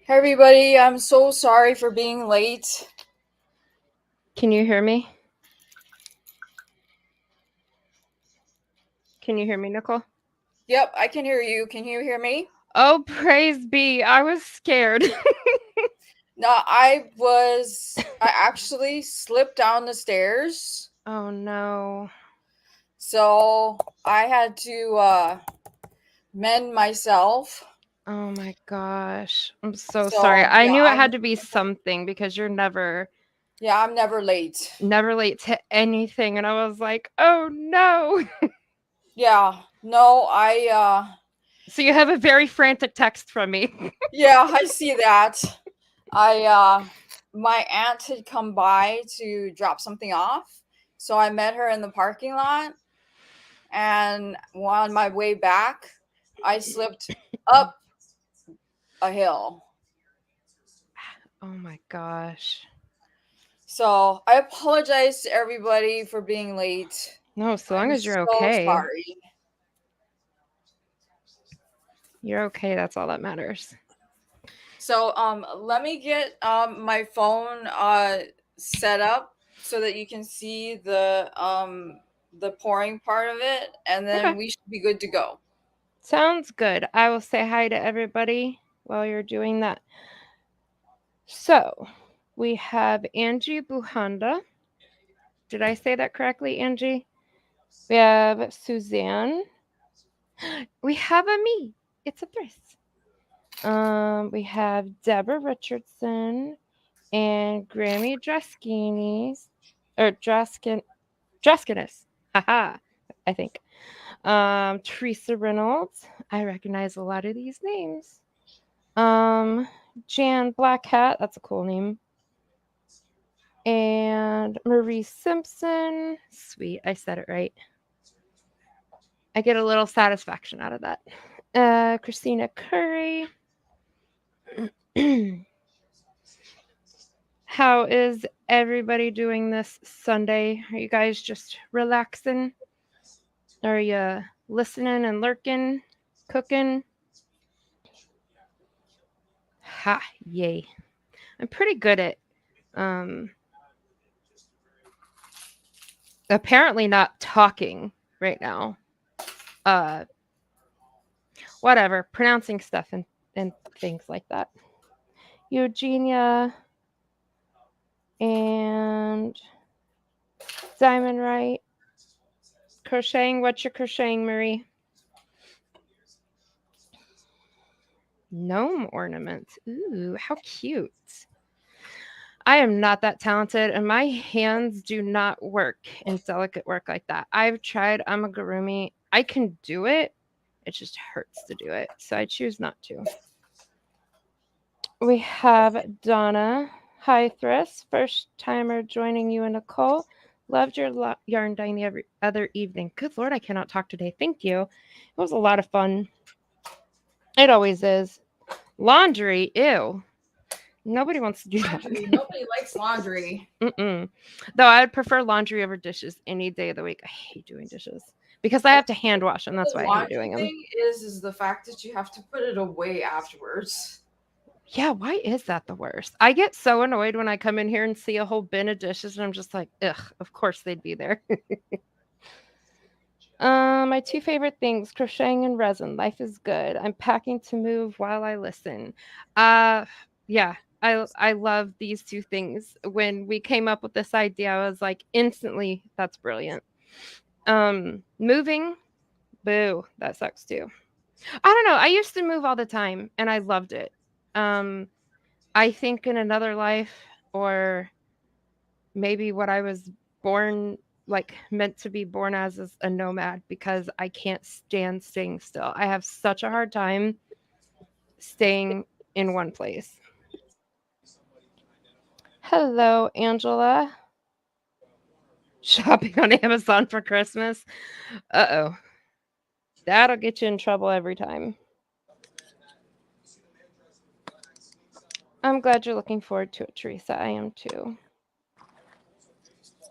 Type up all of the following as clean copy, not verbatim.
Hey everybody, I'm so sorry for being late. Can you hear me? Can you hear me, Nicole? Yep, I can hear you. Can you hear me? Oh, praise be. I was scared. No, I actually slipped down the stairs. Oh, no. So I had to mend myself. Oh, my gosh. I'm so sorry. So I knew it had to be something because you're never I'm never late. late to anything. And I was like, oh, no. Yeah, no, So you have a very frantic text from me. yeah, I see that. My aunt had come by to drop something off. So I met her in the parking lot. And on my way back, I slipped up a hill. Oh, my gosh. So I apologize to everybody for being late. No, so long I'm as you're so okay. sorry. You're okay. That's all that matters. So let me get my phone set up so that you can see the pouring part of it, and Okay. then we should be good to go. Sounds good. I will say hi to everybody while you're doing that. So, we have Angie Buhanda. Did I say that correctly, Angie? We have Suzanne. We have a me. It's a Thryss. We have Deborah Richardson and Grammy Draskinis or Draskinis. Haha, I think. Teresa Reynolds. I recognize a lot of these names. Jan Blackhat. That's a cool name. And Marie Simpson. Sweet, I said it right. I get a little satisfaction out of that. Christina Curry. How is everybody doing this Sunday? Are you guys just relaxing? Are you listening and lurking, cooking? Ha, yay. I'm pretty good at um apparently not talking right now. Uh Whatever, pronouncing stuff and things like that. Eugenia and Diamond Right. Crocheting. What's your crocheting, Marie? Gnome ornaments. Ooh, how cute. I am not that talented, and my hands do not work in delicate work like that. I've tried amigurumi. I can do it. It just hurts to do it, so I choose not to. We have Donna. Hi, Thryss. First timer joining you and Nicole. Loved your yarn dine every other evening. Good Lord, I cannot talk today. Thank you. It was a lot of fun. It always is. Laundry, ew. Nobody wants to do that. Nobody likes laundry. Mm-mm. Though I'd prefer laundry over dishes any day of the week. I hate doing dishes because I have to hand wash them. That's The why I hate laundry doing them. thing is the fact that you have to put it away afterwards. Yeah, why is that the worst? I get so annoyed when I come in here and see a whole bin of dishes, and I'm just like, ugh, of course they'd be there. My two favorite things, crocheting and resin. Life is good. I'm packing to move while I listen. Uh yeah, I love these two things. When we came up with this idea, I was like, instantly, that's brilliant. Moving, boo, that sucks too. I don't know. I used to move all the time and I loved it. Um I think in another life, or maybe what I was born, like meant to be born as, is a nomad, because I can't stand staying still. I have such a hard time staying in one place. Hello, Angela. Shopping on Amazon for Christmas. Uh-oh. That'll get you in trouble every time. I'm glad you're looking forward to it, Teresa. I am too.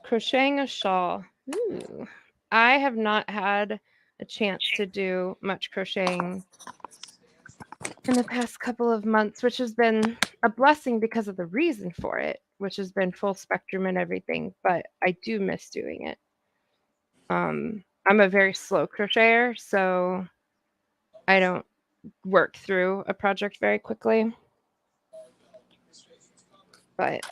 Crocheting a shawl. Ooh. I have not had a chance to do much crocheting in the past couple of months, which has been a blessing because of the reason for it, which has been full spectrum and everything. But I do miss doing it. I'm a very slow crocheter, so I don't work through a project very quickly. But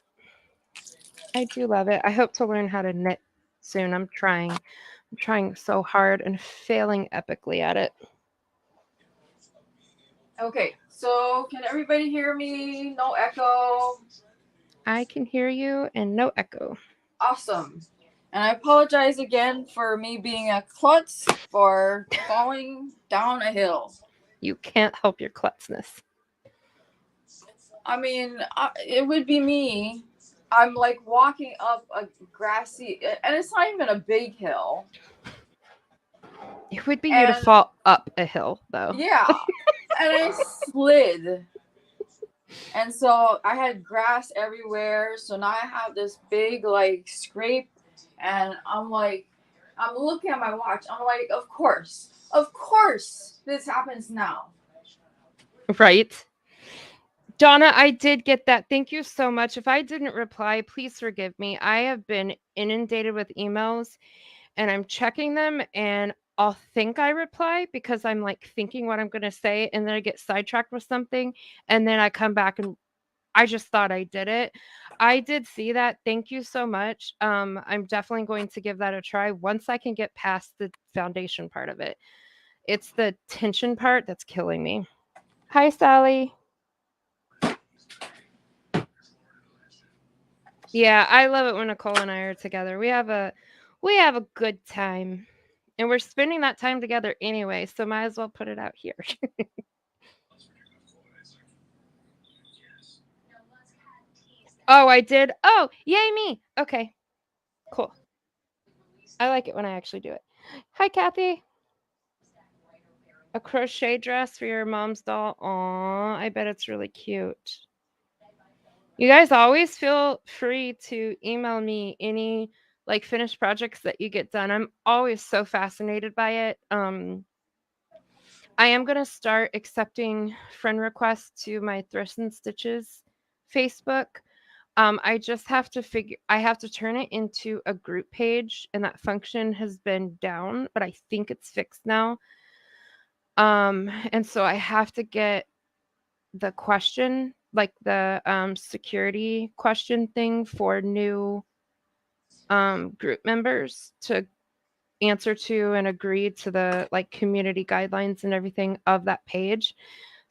I do love it. I hope to learn how to knit soon. I'm trying. I'm trying so hard and failing epically at it. Okay, so can everybody hear me? No echo. I can hear you and no echo. Awesome. And I apologize again for me being a klutz for falling down a hill. You can't help your klutzness. I mean, it would be me. I'm like walking up a grassy, and it's not even a big hill. It would be you to And fall up a hill, though. yeah, and I slid. And so I had grass everywhere. So now I have this big like scrape, and I'm looking at my watch. I'm like, of course, this happens now. Right? Donna, I did get that. Thank you so much. If I didn't reply, please forgive me. I have been inundated with emails and I'm checking them and I'll think I reply because I'm like thinking what I'm going to say and then I get sidetracked with something and then I come back and I just thought I did it. I did see that. Thank you so much. I'm definitely going to give that a try once I can get past the foundation part of it. It's the tension part that's killing me. Hi, Sally. Yeah, I love it when Nicole and I are together. We have a good time. And we're spending that time together anyway, so might as well put it out here. Oh, I did. Oh, yay me. Okay. Cool. I like it when I actually do it. Hi, Kathy. A crochet dress for your mom's doll. Aw, I bet it's really cute. You guys always feel free to email me any like finished projects that you get done. I'm always so fascinated by it. I am gonna start accepting friend requests to my Thryss and Stitches Facebook. I just have to figure. I have to turn it into a group page, and that function has been down, but I think it's fixed now. And so I have to get the question, like the security question thing for new group members to answer to and agree to the like community guidelines and everything of that page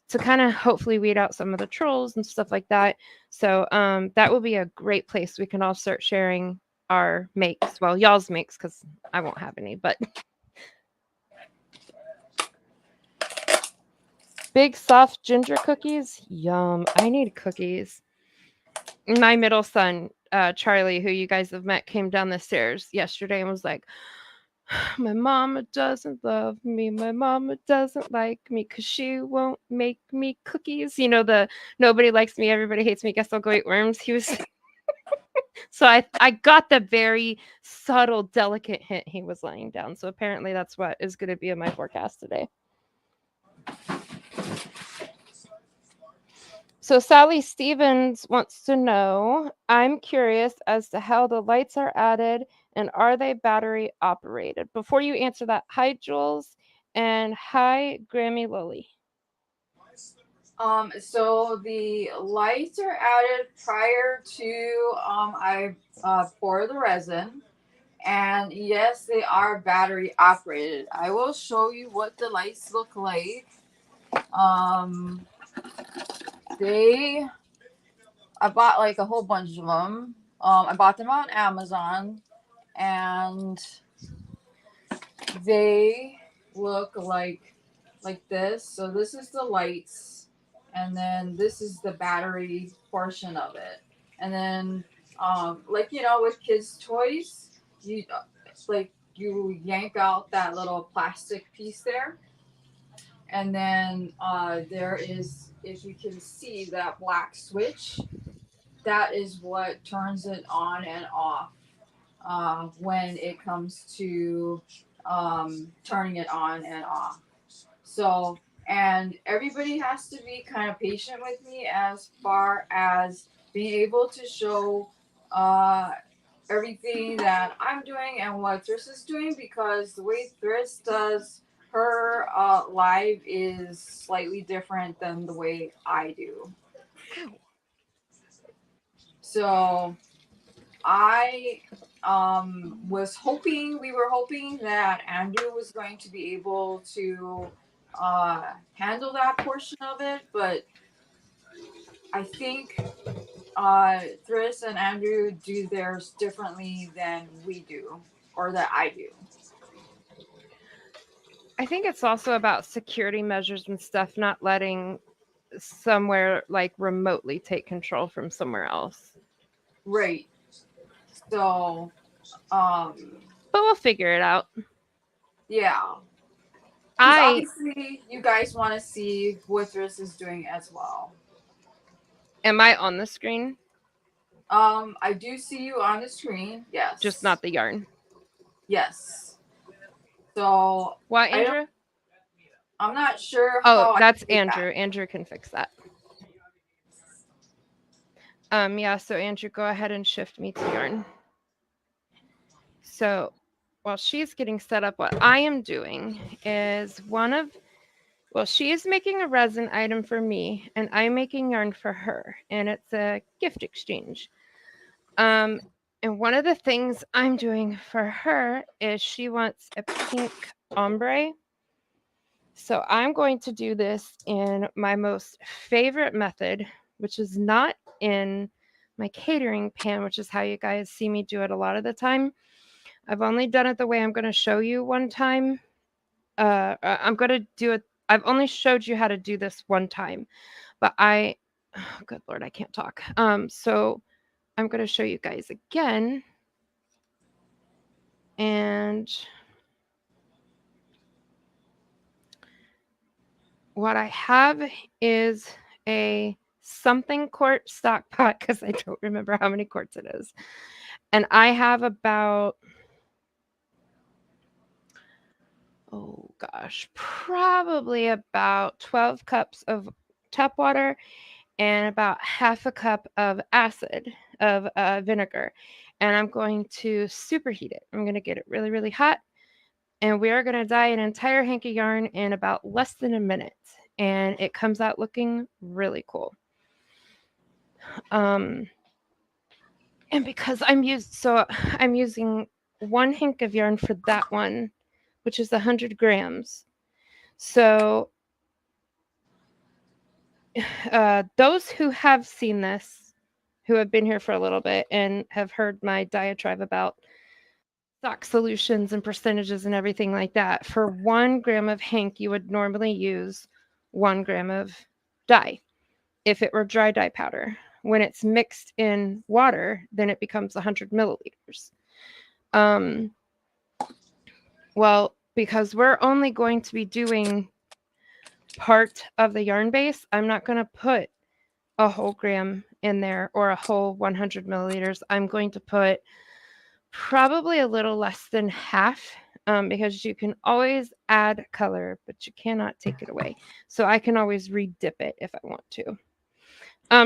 to kind of hopefully weed out some of the trolls and stuff like that. So that will be a great place we can all start sharing our makes. Well, y'all's makes because I won't have any, but big soft ginger cookies. Yum. I need cookies. My middle son, Charlie, who you guys have met, came down the stairs yesterday and was like, my mama doesn't love me. My mama doesn't like me because she won't make me cookies. You know, the nobody likes me, everybody hates me. Guess I'll go eat worms. He was so I got the very subtle, delicate hint he was laying down. So apparently that's what is going to be in my forecast today. So Sally Stevens wants to know, I'm curious as to how the lights are added and are they battery operated? Before you answer that, hi Jules and hi Grammy Lily. So the lights are added prior to I pour the resin, and yes, they are battery operated. I will show you what the lights look like. Um, they I bought like a whole bunch of them. I bought them on Amazon, and they look like this. So this is the lights, and then this is the battery portion of it. And then, like with kids' toys, you like you yank out that little plastic piece there, and then there is, if you can see that black switch, that is what turns it on and off when it comes to turning it on and off. So, and everybody has to be kind of patient with me as far as being able to show uh, everything that I'm doing and what Thryss is doing, because the way Thryss does her live is slightly different than the way I do. Ow. So I was hoping, we were hoping that Andrew was going to be able to handle that portion of it, but I think Thryss and Andrew do theirs differently than we do, or that I do. I think it's also about security measures and stuff, not letting somewhere like remotely take control from somewhere else. Right. So, um, But we'll figure it out. yeah. Because I obviously, you guys want to see what Thryss is doing as well. am I on the screen, I do see you on the screen. just Yes. not the yarn. Yes. So Why, I don't. Andrew? I'm not sure Oh, how I that's did that. Andrew. Andrew can fix that. Yeah, so Andrew, go ahead and shift me to yarn. So while she's getting set up, what I am doing is she is making a resin item for me, and I'm making yarn for her, and it's a gift exchange. Um, and one of the things I'm doing for her is she wants a pink ombre. So I'm going to do this in my most favorite method, which is not in my catering pan, which is how you guys see me do it a lot of the time. I've only done it the way I'm going to show you one time. I'm going to do it. I've only showed you how to do this one time, but oh, good Lord, I can't talk. So I'm going to show you guys again. And what I have is a something quart stock pot, because I don't remember how many quarts it is. And I have about, oh gosh, probably about 12 cups of tap water and about half a cup of acid of vinegar. And I'm going to superheat it. I'm going to get it really, really hot. And we are going to dye an entire hank of yarn in about less than a minute. And it comes out looking really cool. And because I'm using one hank of yarn for that one, which is 100 grams. So those who have seen this, who have been here for a little bit and have heard my diatribe about stock solutions and percentages and everything like that, for 1 gram of hank, you would normally use 1 gram of dye if it were dry dye powder. When it's mixed in water, then it becomes 100 milliliters. Well, because we're only going to be doing part of the yarn base, I'm not going to put a whole gram in there or a whole 100 milliliters. I'm going to put probably a little less than half, because you can always add color, but you cannot take it away. So I can always redip it if I want to.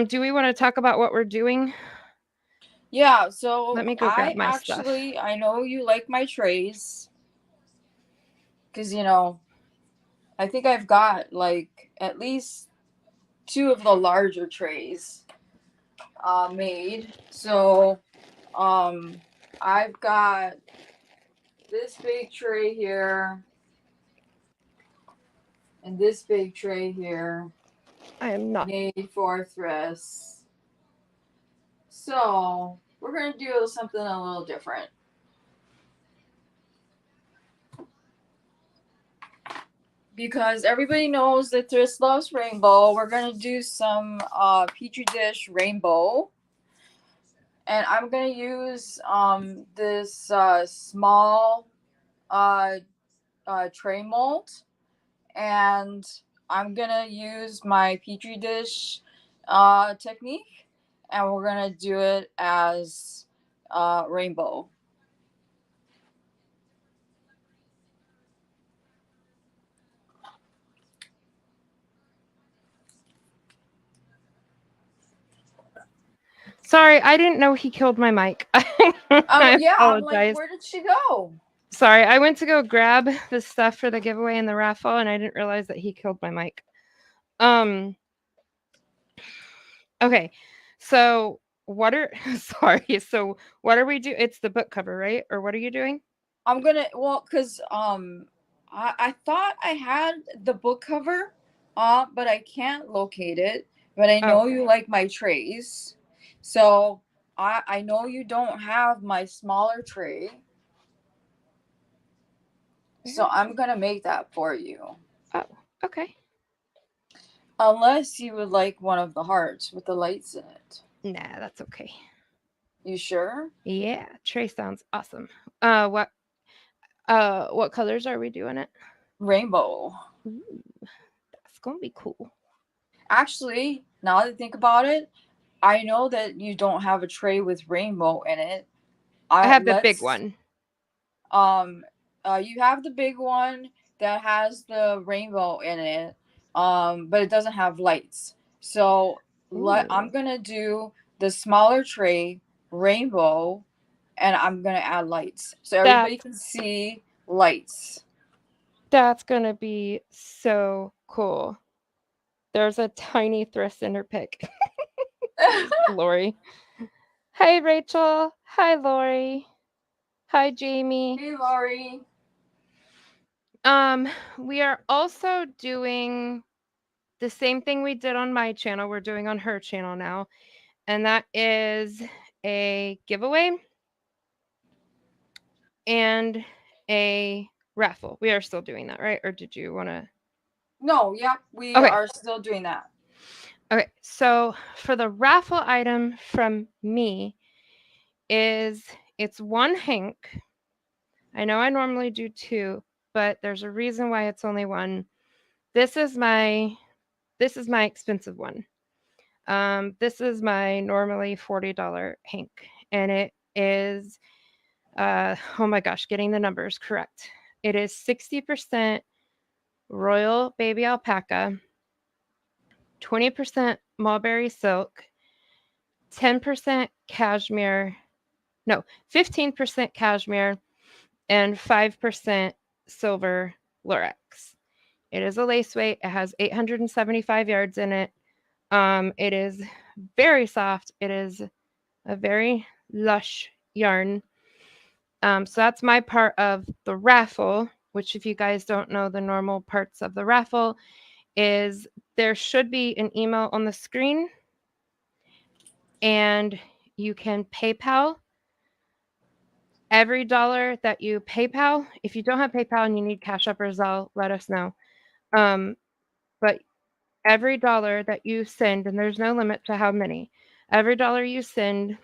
Do we want to talk about what we're doing? Yeah. Let So me go grab my stuff. I know you like my trays, because I think I've got like at least two of the larger trays made. So um, I've got this big tray here and this big tray here I am not. made for Thryss. So we're gonna do something a little different. Because everybody knows that Thryss loves rainbow, we're gonna do some petri dish rainbow. And I'm gonna use this small uh, tray mold, and I'm gonna use my petri dish technique, and we're gonna do it as rainbow. Sorry, I didn't know he killed my mic. I Yeah, I'm like, apologize. where did she go? Sorry, I went to go grab the stuff for the giveaway and the raffle, and I didn't realize that he killed my mic. Um, okay, so what are sorry, so what are we do? It's the book cover, right? Or what are you doing? I'm gonna cause I thought I had the book cover, but I can't locate it. But I Oh, know you like my trays, so I know you don't have my smaller tray, so where? I'm gonna make that for you. Oh, okay. Unless you would like one of the hearts with the lights in it. Nah, that's okay. You sure? Yeah, Trey sounds awesome. What what colors are we doing it? Rainbow. Ooh, that's gonna be cool. Actually, now that I think about it, I know that you don't have a tray with rainbow in it. I I have the big let's one. um you have the big one that has the rainbow in it, but it doesn't have lights. So I'm Ooh, gonna do the smaller tray rainbow, and I'm gonna add lights so everybody that's can see lights. that's gonna be so cool. There's a tiny Thryss in her pic. Lori. Hi, Rachel. Hi, Lori. Hi, Jamie. Hey, Laurie. Um, we are also doing the same thing we did on my channel. We're doing on her channel now, and that is a giveaway and a raffle. We are still doing that, right? Or did you want to? No, yeah, we Okay. are still doing that. Okay. So for the raffle item from me is it's one Hank. I know I normally do two, but there's a reason why it's only one. This is my this is my expensive one. This is my normally $40 Hank, and it is oh my gosh, getting the numbers correct. It is 60% royal baby alpaca, 20% mulberry silk, 10% cashmere, no, 15% cashmere, and 5% silver lurex. It is a lace weight. It has 875 yards in it. It is very soft. It is a very lush yarn. So that's my part of the raffle, which, if you guys don't know the normal parts of the raffle, is there should be an email on the screen, and you can PayPal every dollar that you PayPal. If you don't have PayPal and you need Cash App or Zelle, let us know. But every dollar that you send, and there's no limit to how many, every dollar you send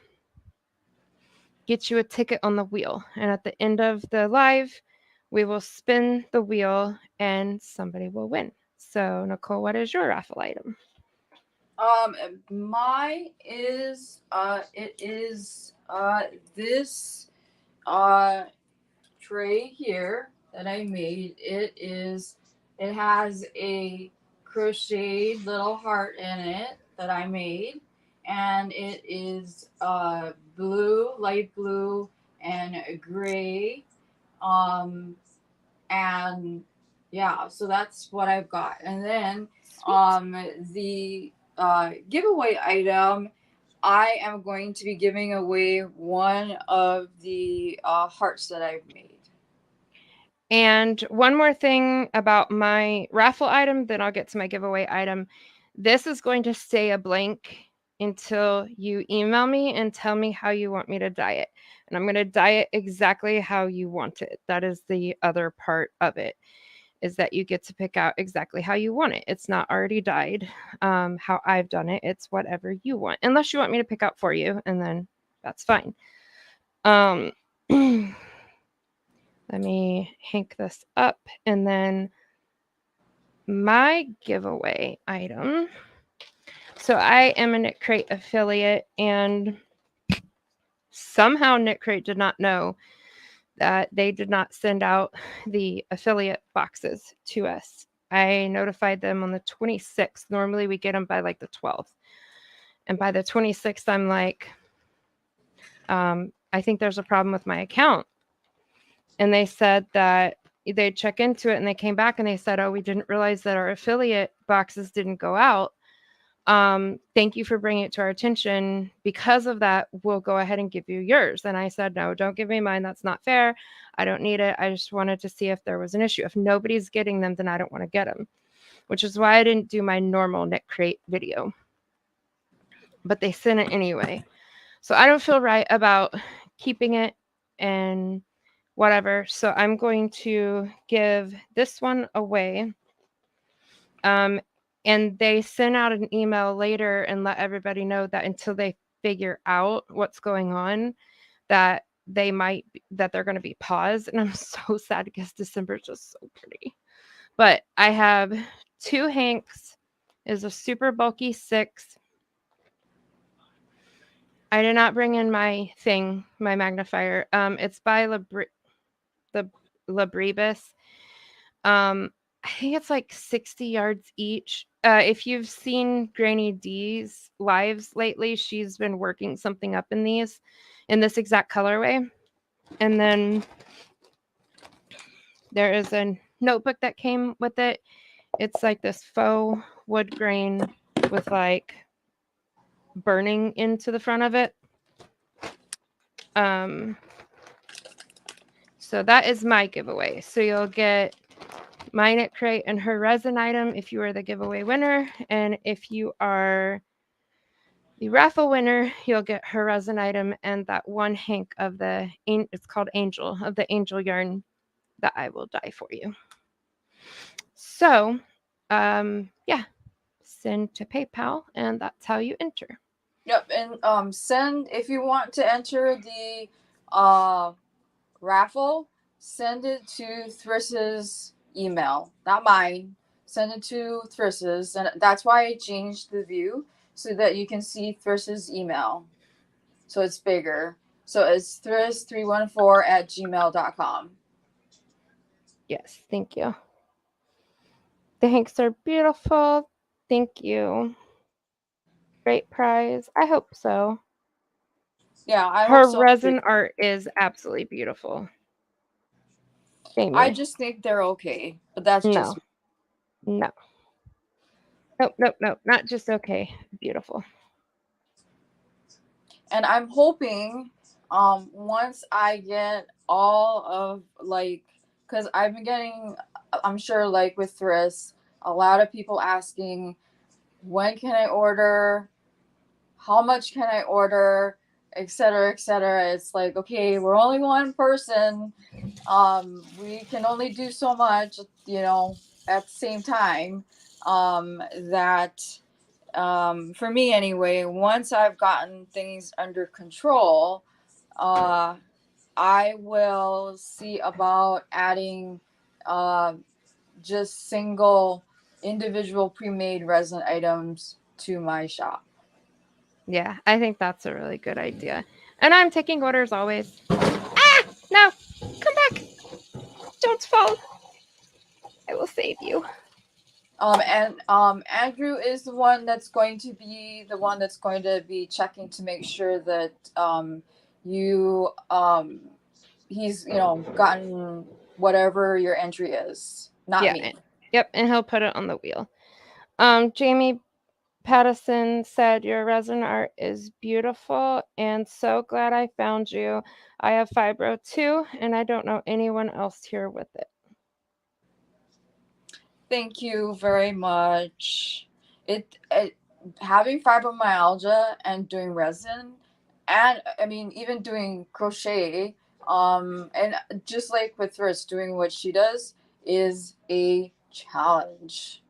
gets you a ticket on the wheel. And at the end of the live, we will spin the wheel and somebody will win. So, Nicole, what is your raffle item? Um, my is it is this uh tray here that I made. It has a crocheted little heart in it that I made, and it is blue, light blue, and gray. Um, and yeah, so that's what I've got. And then Sweet. the giveaway item, I am going to be giving away one of the hearts that I've made. And one more thing about my raffle item, then I'll get to my giveaway item. This is going to stay a blank until you email me and tell me how you want me to dye it. And I'm going to dye it exactly how you want it. That is the other part of it, is that you get to pick out exactly how you want it. It's not already dyed how I've done it. It's whatever you want, unless you want me to pick out for you, and then that's fine. Um, Let me hank this up, and then my giveaway item. So I am a Knit Crate affiliate, and somehow Knit Crate did not know that they did not send out the affiliate boxes to us. I notified them on the 26th. Normally we get them by like the 12th. And by the 26th, I'm like, I think there's a problem with my account. And they said that they'd check into it, and they came back and they said, oh, we didn't realize that our affiliate boxes didn't go out. Thank you for bringing it to our attention. Because of that, we'll go ahead and give you yours. And I said, no, don't give me mine. That's not fair. I don't need it. I just wanted to see if there was an issue. If nobody's getting them, then I don't want to get them, which is why I didn't do my normal Knit Crate video. But they sent it anyway. So I don't feel right about keeping it and whatever. So I'm going to give this one away. And they sent out an email later and let everybody know that until they figure out what's going on, that they're going to be paused. And I'm so sad because December is just so pretty. But I have 2 Hanks, is a super bulky 6. I did not bring in my magnifier. It's by the Labrebus. I think it's like 60 yards each. If you've seen Granny D's lives lately, she's been working something up in this exact colorway. And then there is a notebook that came with it. It's like this faux wood grain with like burning into the front of it. So that is my giveaway. So you'll get my Knit Crate and her resin item if you are the giveaway winner. And if you are the raffle winner, you'll get her resin item and that 1 hank of it's called Angel, of the angel yarn that I will dye for you. So, yeah, send to PayPal, and that's how you enter. Yep, and send if you want to enter the raffle. Send it to Thriss's email, not mine. Send it to Thriss's, and that's why I changed the view so that you can see Thriss's email, so it's bigger. So it's thriss314@gmail.com. Yes, thank you. The hanks are beautiful. Thank you. Great prize. I hope so. Yeah, I hope Her so too. resin art is absolutely beautiful. I Amy. just think they're okay, but that's No. just me. No. Nope. Not just okay. Beautiful. And I'm hoping once I get all of like, because I've been getting, I'm sure like with Thriss, a lot of people asking, when can I order, how much can I order, etc., etc. It's like, okay, we're only one person, we can only do so much, at the same time. That For me anyway, once I've gotten things under control, uh, I will see about adding uh, just single individual pre-made resin items to my shop. Yeah, I think that's a really good idea. And I'm taking orders always. Ah! No! Come back! Don't fall! I will save you. And Andrew is the one that's going to be checking to make sure that you he's gotten whatever your entry is, not Yeah. me. Yep, and he'll put it on the wheel. Jamie Pattison said, your resin art is beautiful and so glad I found you. I have fibro too, and I don't know anyone else here with it. Thank you very much. It having fibromyalgia and doing resin, and I mean even doing crochet, and just like with Thriss, doing what she does is a challenge.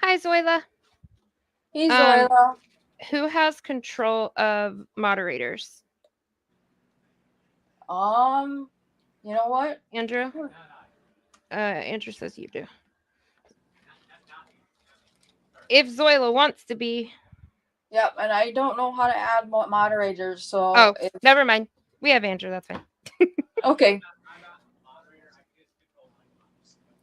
Hi, Zoila. Hey Um, Zoila. who has control of moderators? Um, you know what? Andrew? Andrew says you do. If Zoila wants to be. Yep, and I don't know how to add moderators, so Oh, never mind. We have Andrew. That's fine. okay.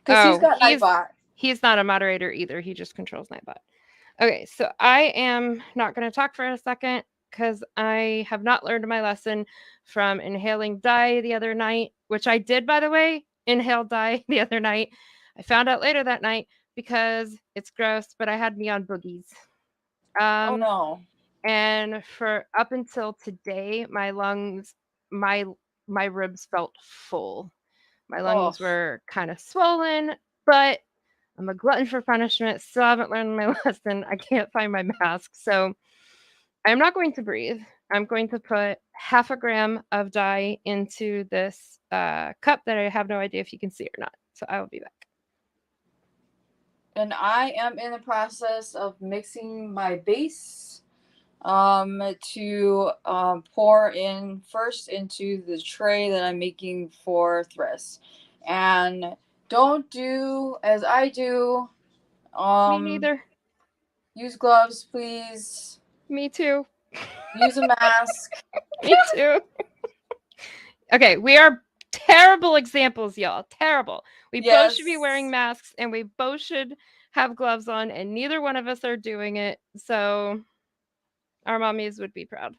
Because he's Oh, got Nightbot. he's not a moderator either. He just controls Nightbot. Okay, so I am not going to talk for a second because I have not learned my lesson from inhaling dye the other night, which I did, by the way, inhale dye the other night. I found out later that night because it's gross, but I had neon boogies. Oh Um, no. and for up until today, my lungs, my my ribs felt full. My Oh, lungs were kind of swollen, but I'm a glutton for punishment. Still haven't learned my lesson. I can't find my mask. So I'm not going to breathe. I'm going to put half a gram of dye into this cup that I have no idea if you can see or not. So I will be back. and I am in the process of mixing my base to pour in first into the tray that I'm making for Thryss. And don't do as I do. Me Um, neither. use gloves, please. Me too. Use a mask. Me too. Okay, we are terrible examples, y'all. Terrible. We both should be wearing Yes, masks and we both should have gloves on, and neither one of us are doing it. So our mommies would be proud.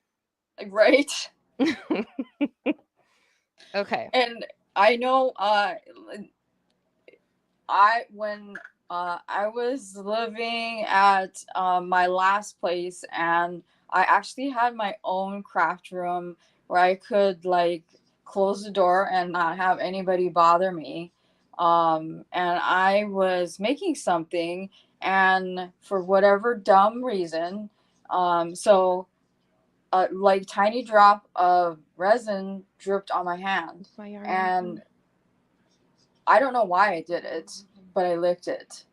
right. Okay. And I know I when I was living at my last place, and I actually had my own craft room where I could like close the door and not have anybody bother me. And I was making something, and for whatever dumb reason, so like tiny drop of resin dripped on my hand, My Yarny. and I don't know why I did it, but I licked it.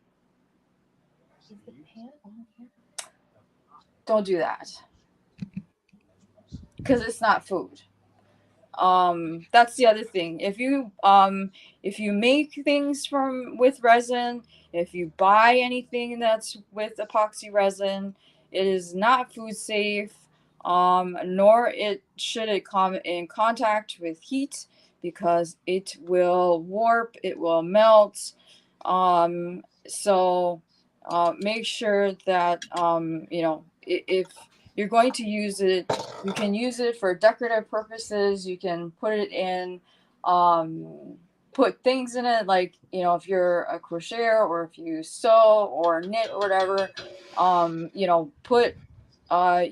Is the pan on here? Don't do that because it's not food. That's the other thing. If you make things from with resin, if you buy anything that's with epoxy resin, it is not food safe. Nor it should it come in contact with heat, because it will warp, it will melt. So make sure that if you're going to use it, you can use it for decorative purposes. You can put it in, put things in it, like, if you're a crocheter, or if you sew or knit or whatever, put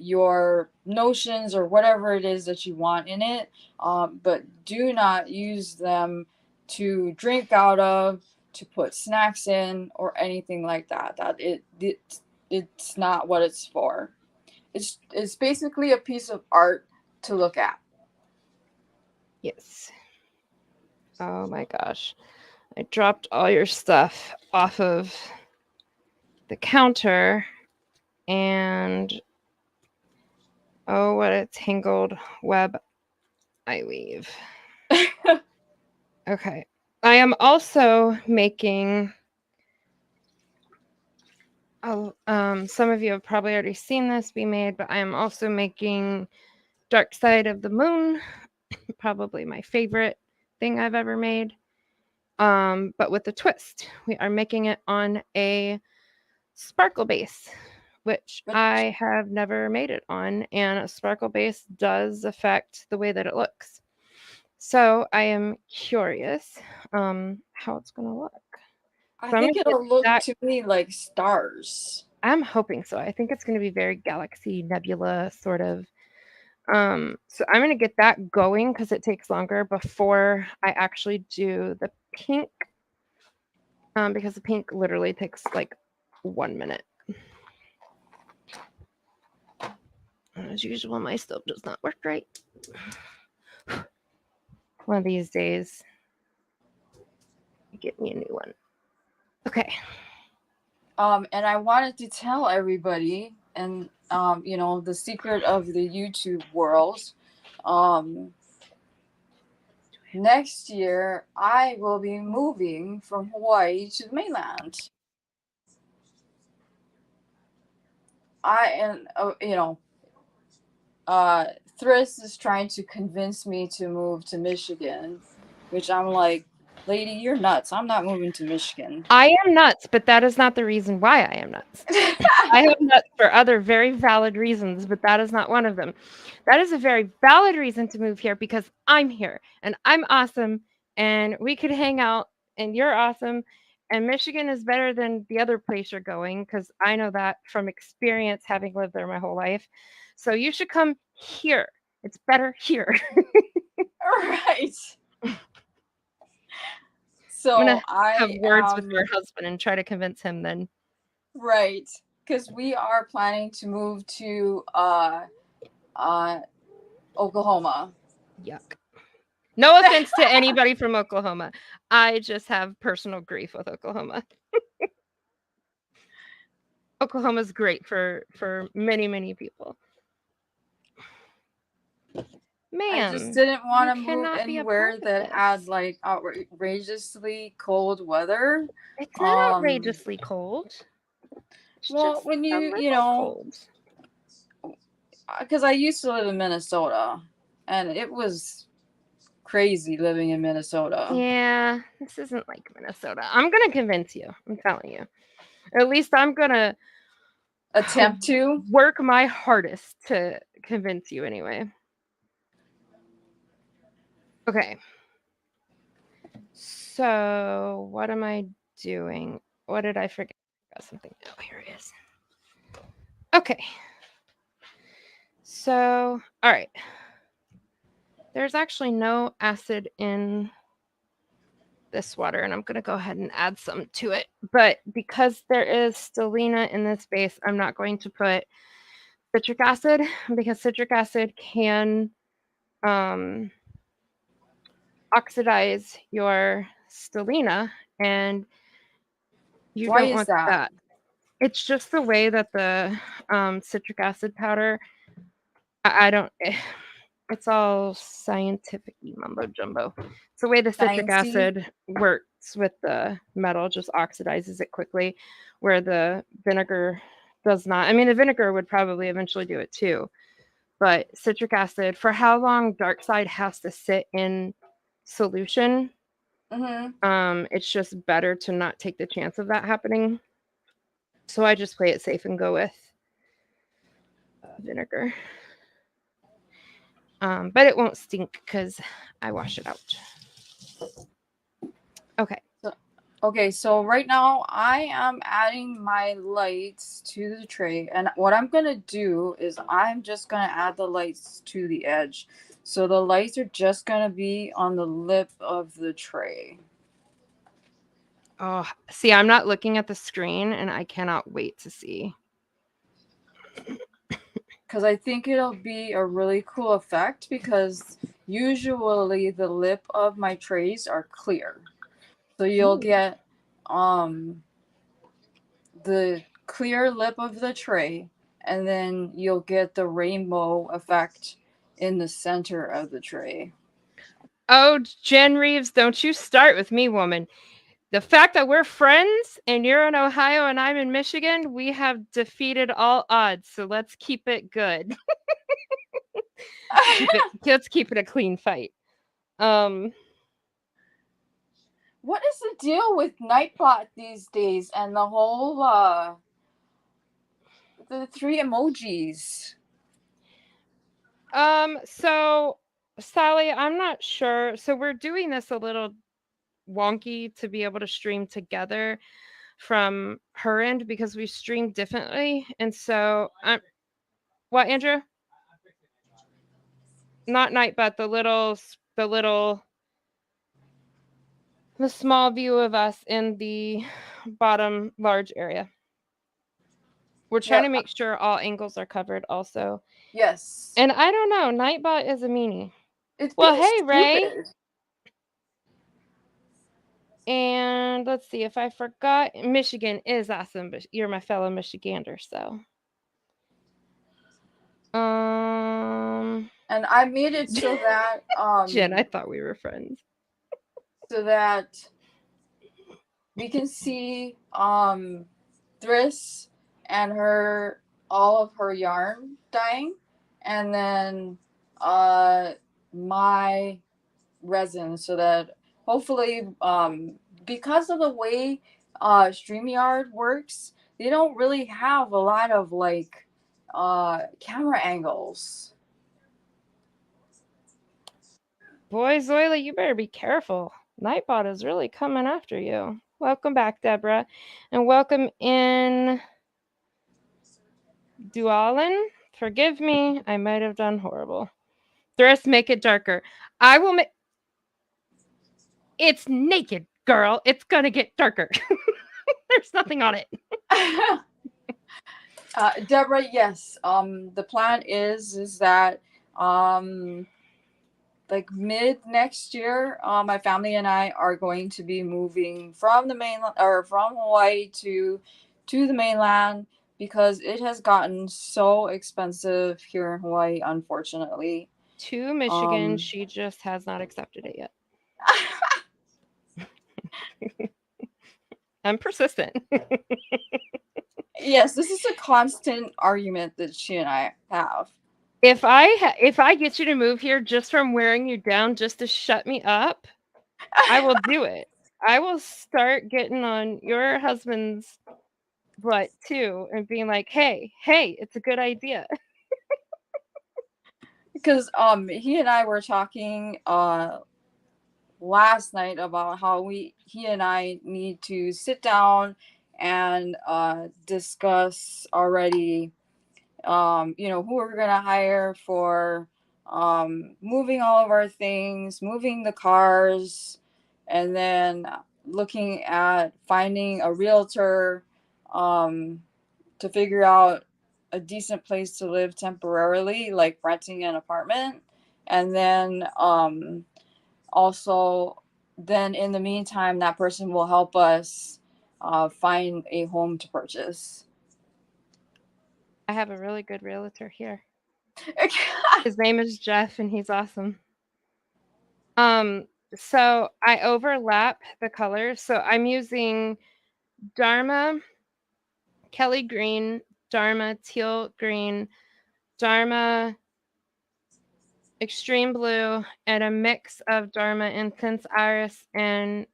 your notions or whatever it is that you want in it. But do not use them to drink out of, to put snacks in, or anything like that. It's not what it's for. It's basically a piece of art to look at. Yes. Oh my gosh. I dropped all your stuff off of the counter and oh, what a tangled web I weave. Okay. I am also making. Oh, some of you have probably already seen this be made, but I am also making Dark Side of the Moon, probably my favorite thing I've ever made. But with a twist, we are making it on a sparkle base, which But I have never made it on, and a sparkle base does affect the way that it looks. So I am curious how it's gonna look. I So I'm gonna think get it'll look that. to me like stars. I'm hoping so. I think it's gonna be very galaxy nebula sort of. So I'm gonna get that going because it takes longer before I actually do the pink. Because the pink literally takes like 1 minute. As usual, my stove does not work right. One of these days, get me a new one. Okay. And I wanted to tell everybody, and the secret of the YouTube world. Um, Next year, I will be moving from Hawaii to the mainland. I and uh, Thryss is trying to convince me to move to Michigan, which I'm like, Lady, you're nuts. I'm not moving to Michigan. I am nuts, but that is not the reason why I am nuts. I have nuts for other very valid reasons, but that is not one of them. That is a very valid reason to move here because I'm here and I'm awesome and we could hang out and you're awesome and Michigan is better than the other place you're going because I know that from experience having lived there my whole life. So you should come here. It's better here. All right. I'm So gonna have I words with your husband and try to convince him then. right, because we are planning to move to uh Oklahoma. Yuck. No offense to anybody from Oklahoma. I just have personal grief with Oklahoma. Oklahoma's great for many people. I just Ma'am, didn't want you to move cannot be a part anywhere of that had this. like outrageously cold weather. It's not Um, outrageously cold. It's well, just when a you little know, cold. because I used to live in Minnesota, and it was crazy living in Minnesota. Yeah, this isn't like Minnesota. I'm gonna convince you. I'm telling you. Or at least I'm gonna Attempt to. work my hardest to convince you anyway. Okay. So, what am I doing? What did I forget? I got something. Oh, here it is. Okay. So, all right. There's actually no acid in this water, and I'm going to go ahead and add some to it. But because there is stellina in this base, I'm not going to put citric acid because citric acid can um, oxidize your stellina, and you Why don't is want that? that. It's just the way that the citric acid powder. I don't. It's all scientific mumbo jumbo. It's the way the citric Sciencey. acid works with the metal, just oxidizes it quickly, where the vinegar does not. I mean, the vinegar would probably eventually do it too, but citric acid, for how long dark side has to sit in solution, Mm-hmm. it's just better to not take the chance of that happening. So I just play it safe and go with vinegar. But it won't stink because I wash it out. Okay. So, okay, so right now I am adding my lights to the tray, and what I'm gonna do is I'm just gonna add the lights to the edge. So the lights are just gonna be on the lip of the tray. Oh, see, I'm not looking at the screen and I cannot wait to see. Because I think it'll be a really cool effect because usually the lip of my trays are clear. So you'll Ooh. get the clear lip of the tray, and then you'll get the rainbow effect in the center of the tray. Oh, Jen Reeves, don't you start with me, woman. The fact that we're friends and you're in Ohio and I'm in Michigan, we have defeated all odds. So let's keep it good. Let's keep it a clean fight. Um What is the deal with Nightbot these days and the whole the three emojis? so Sally, I'm not sure. So we're doing this a little wonky to be able to stream together from her end because we stream differently. And so I'm what, Andrew? Not night, but the small view of us in the bottom large area. We're trying to Yep. make sure all angles are covered also. Yes. And I don't know, Nightbot is a meanie. It's Well, being hey Ray. stupid. And let's see if I forgot. Michigan is awesome, but you're my fellow Michigander, so. And I made it so that Jen, I thought we were friends. so that we can see Thryss and her all of her yarn dying, and then uh my resin so that hopefully, because of the way StreamYard works, they don't really have a lot of like camera angles. Boy, Zoila, you better be careful. Nightbot is really coming after you. Welcome back, Deborah. And welcome in, Dualin. Forgive me, I might have done horrible. Thryss, make it darker. I will make. It's naked, girl. It's gonna get darker. There's nothing on it. Deborah, yes. The plan is that um like mid next year, my family and I are going to be moving from the mainland or from Hawaii to the mainland because it has gotten so expensive here in Hawaii, unfortunately. To Michigan, Um, she just has not accepted it yet. I'm persistent. yes, this is a constant argument that she and I have. If I get you to move here just from wearing you down just to shut me up, I will do it. I will start getting on your husband's butt too and being like, hey, it's a good idea. Because he and I were talking last night about how he and I need to sit down and discuss already, who we're gonna hire for moving all of our things, moving the cars, and then looking at finding a realtor um, to figure out a decent place to live temporarily, like renting an apartment, and then also then in the meantime that person will help us find a home to purchase. I have a really good realtor here. His name is Jeff and he's awesome. Um so I overlap the colors. So I'm using Dharma Kelly green, Dharma teal green, Dharma extreme blue, and a mix of Dharma intense iris and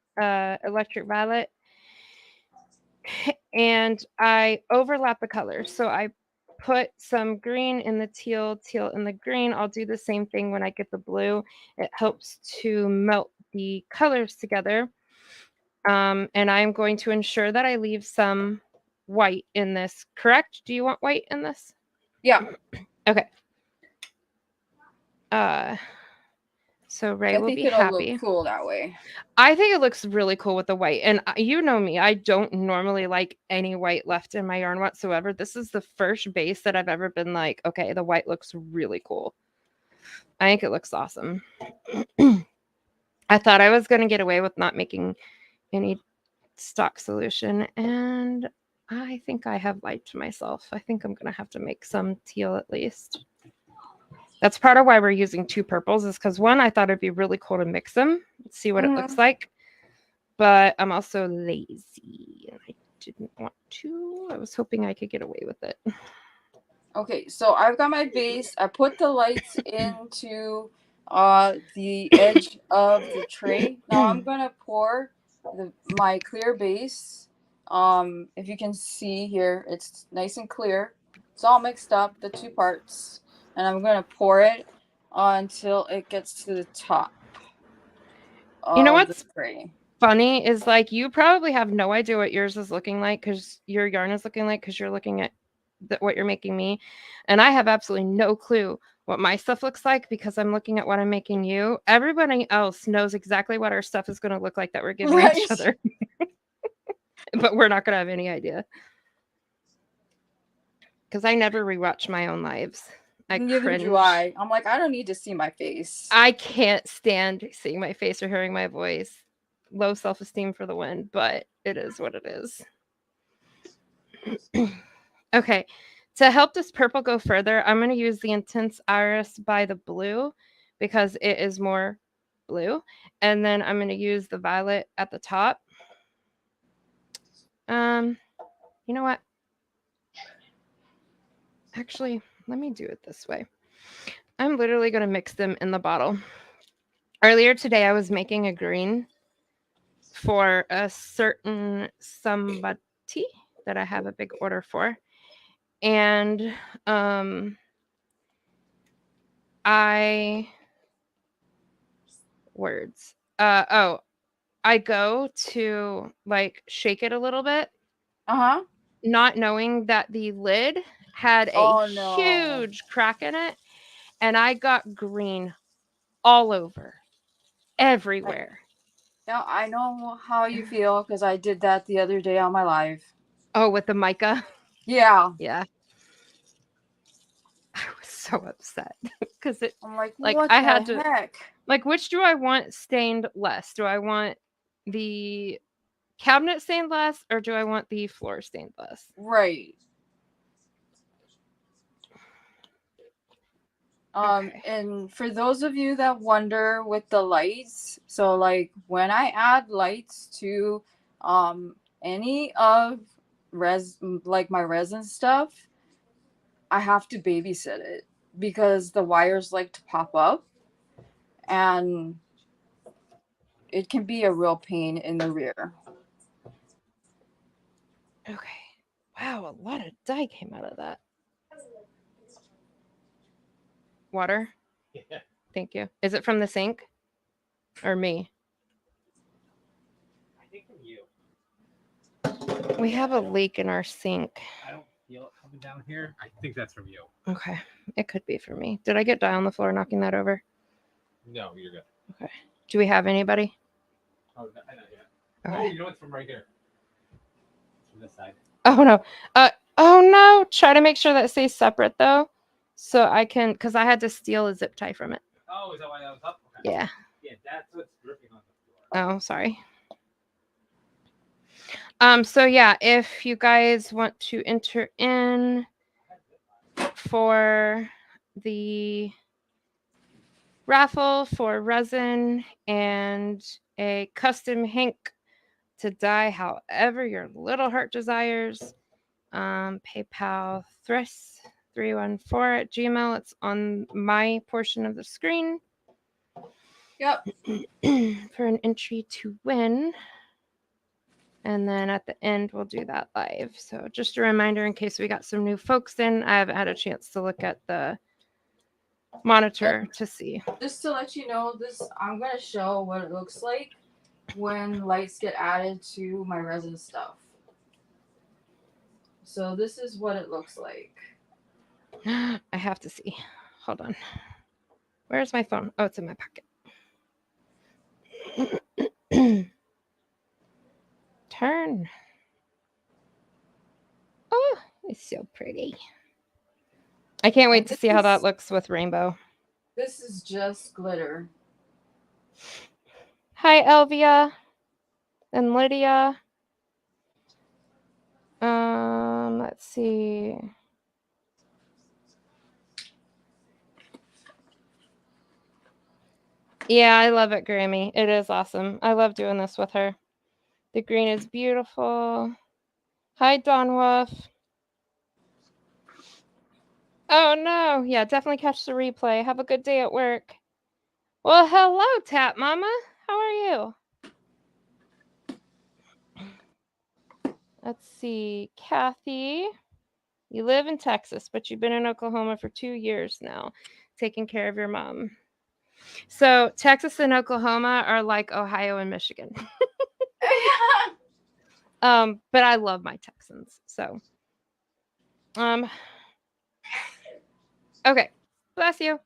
electric violet. And I overlap the colors. So I put some green in the teal, teal in the green. I'll do the same thing when I get the blue. It helps to melt the colors together. And I'm going to ensure that I leave some white in this. Correct? Do you want white in this? Yeah, Okay. Uh, so Ray I will think be it'll look happy. cool that way. I think it looks really cool with the white. And you know me, I don't normally like any white left in my yarn whatsoever. This is the first base that I've ever been like, okay, the white looks really cool. I think it looks awesome. I thought I was going to get away with not making any stock solution. And I think I have lied to myself. I think I'm going to have to make some teal at least. That's part of why we're using two purples is because one, I thought it'd be really cool to mix them, see what it Mm-hmm. looks like. But I'm also lazy and I didn't want to. I was hoping I could get away with it. Okay, so I've got my base. I put the lights into the edge of the tray. Now I'm gonna pour my clear base. If you can see here, it's nice and clear. It's all mixed up, the two parts, and I'm gonna pour it until it gets to the top You know of the what's tray. funny is like you probably have no idea what yours is looking like because your yarn is looking like because you're looking at what you're making me, and I have absolutely no clue what my stuff looks like because I'm looking at what I'm making you. Everybody else knows exactly what our stuff is going to look like that we're giving each Right? other, but we're not going to have any idea because I never rewatch my own lives. I Neither do cringe. I. I'm like, I don't need to see my face. I can't stand seeing my face or hearing my voice. Low self esteem for the win, but it is what it is. Okay, to help this purple go further, I'm going to use the Intense Iris by the blue because it is more blue. And then I'm going to use the violet at the top. Um, you know what? Actually, let me do it this way. I'm literally going to mix them in the bottle. Earlier today, I was making a green for a certain somebody that I have a big order for. And I words. I go to like shake it a little bit, Uh-huh. not knowing that the lid had a Oh no. huge crack in it, and I got green all over, I, everywhere. now I know how you feel because I did that the other day on my live. Oh, with the mica? Yeah. Yeah. I was so upset because it, I'm like, like, what I the had to, heck? like, which do I want stained less? Do I want the cabinet stained less or do I want the floor stained less? Right. Okay. And for those of you that wonder with the lights, so like when I add lights to any of like my resin stuff, I have to babysit it because the wires like to pop up and it can be a real pain in the rear. Okay. Wow, a lot of dye came out of that. Water? Yeah. Thank you. Is it from the sink or me? I think from you. We Yeah, have a leak in our sink. I don't feel it coming down here. I think that's from you. Okay. It could be for me. Did I get dye on the floor knocking that over? No, you're good. Okay. Do we have anybody? Oh, not yet. Okay. Oh, you know it's from right here. It's from this side. Oh no. Oh no. Try to make sure that stays separate though. So I can, because I had to steal a zip tie from it. Oh, is that why that was up? Okay. Yeah. Yeah, that's what's dripping on the floor. Oh, sorry. So yeah, if you guys want to enter in for the raffle for resin and a custom hank to dye however your little heart desires, PayPal Thryss 314 at Gmail. It's on my portion of the screen. Yep. For an entry to win. And then at the end, we'll do that live. So just a reminder in case we got some new folks in, I haven't had a chance to look at the monitor to see. Just to let you know, this I'm gonna show what it looks like when lights get added to my resin stuff. So this is what it looks like. I have to see. Hold on. Where's my phone? Oh, it's in my pocket. Turn. Oh, it's so pretty. I can't wait And to see how that looks with rainbow. this is just glitter. Hi, Elvia and Lydia. Let's see. Yeah, I love it, Grammy. It is awesome. I love doing this with her. The green is beautiful. Hi, Dawn Wolf. Oh no. Yeah, definitely catch the replay. Have a good day at work. Well, hello, Tap Mama. How are you? Let's see. Kathy, you live in Texas, but you've been in Oklahoma for 2 years now, taking care of your mom. So, Texas and Oklahoma are like Ohio and Michigan. But I love my Texans. So, okay. Bless you.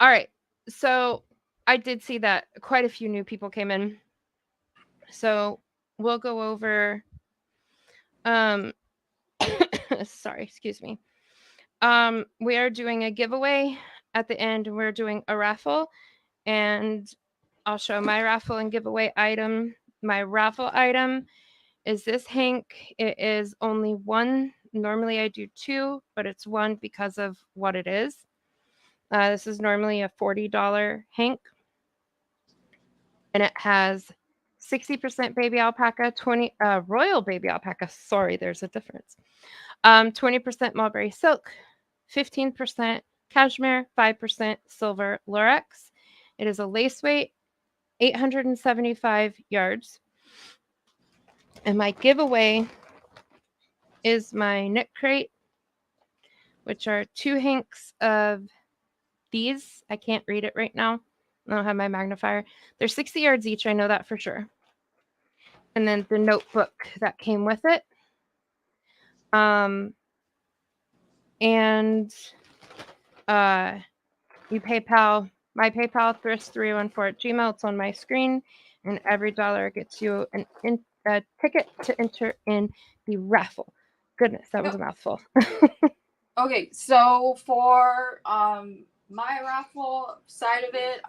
All right. So, I did see that quite a few new people came in. So, we'll go over sorry, excuse me. We are doing a giveaway at the end. We're doing a raffle, and I'll show my raffle and giveaway item. My raffle item is this hank. It is only one. Normally I do two, but it's one because of what it is. This is normally a $40 hank, and it has 60% baby alpaca, 20 royal baby alpaca. Sorry, there's a difference. 20% mulberry silk, 15% cashmere, 5% silver lurex. It is a lace weight, 875 yards. And my giveaway is my knit crate, which are 2 hanks of these. I can't read it right now. I don't have my magnifier. They're 60 yards each. I know that for sure. And then the notebook that came with it. And you PayPal, my PayPal, Thryss314 @gmail. It's on my screen. And every dollar gets you a ticket to enter in the raffle. Goodness, that was a mouthful. Okay, so for my raffle side of it,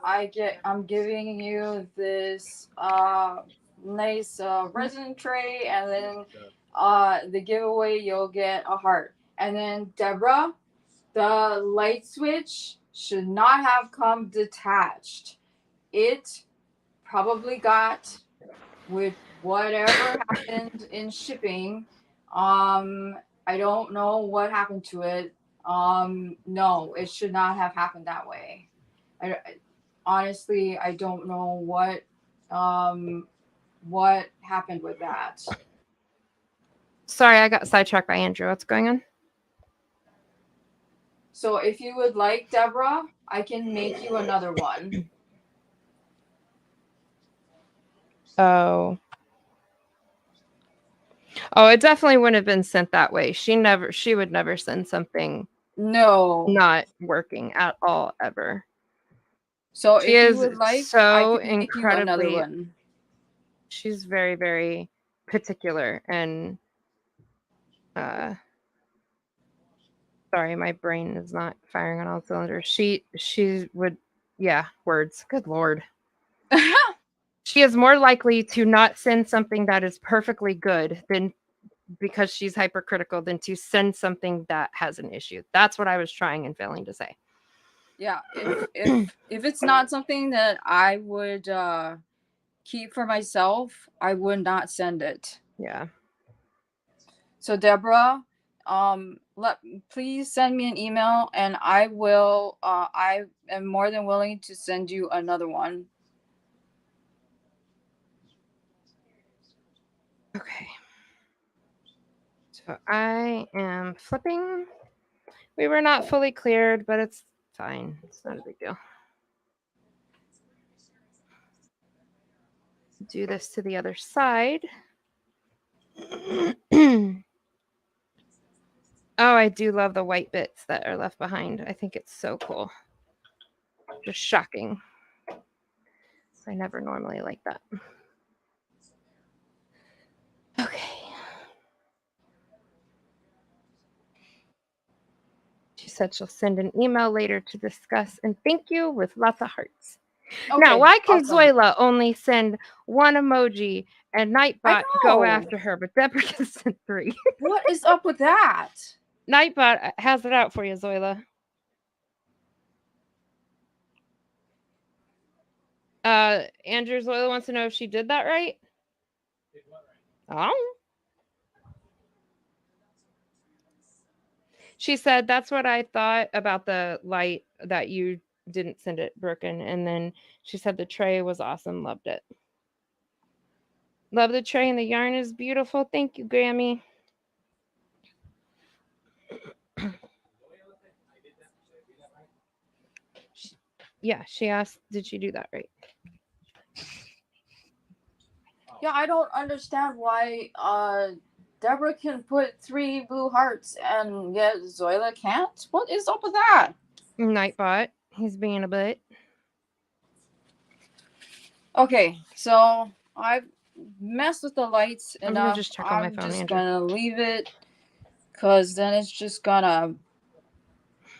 I'm giving you this nice resin tray, and then the giveaway you'll get a heart. And then Deborah, the light switch should not have come detached. It probably got with whatever happened in shipping. I don't know what happened to it. No, it should not have happened that way. Honestly, I don't know what happened with that. Sorry, I got sidetracked by Andrew. What's going on? So if you would like, Deborah, I can make you another one. Oh, it definitely wouldn't have been sent that way. She would never send something not working at all ever. So she if is you would like, so I can make you another one. She's very, very particular and sorry, my brain is not firing on all cylinders. She would, yeah, words. Good Lord. She is more likely to not send something that is perfectly good than because she's hypercritical than to send something that has an issue. That's what I was trying and failing to say. Yeah, if it's not something that I would keep for myself, I would not send it. Yeah. So Deborah, please send me an email, and I will. I am more than willing to send you another one. Okay. So I am flipping. We were not fully cleared, but it's fine. It's not a big deal. Do this to the other side. Oh, I do love the white bits that are left behind. I think it's so cool. Just shocking. I never normally like that. Okay. She said she'll send an email later to discuss and thank you with lots of hearts. Okay, now, why can Zoila only send one emoji and Nightbot go after her, but Deborah can send 3? What is up with that? Nightbot has it out for you, Zoila. Andrew, Zoila wants to know if she did that right. Oh. She said, that's what I thought about the light, that you didn't send it broken. And then she said the tray was awesome. Loved it. Love the tray, and the yarn is beautiful. Thank you, Grammy. Yeah, she asked, did she do that right? Yeah, I don't understand why Deborah can put 3 blue hearts and yet Zoila can't. What is up with that? Nightbot, he's being a butt. Okay, so I've messed with the lights enough. Just check on my phone, just Andrew. gonna leave it, because then it's just gonna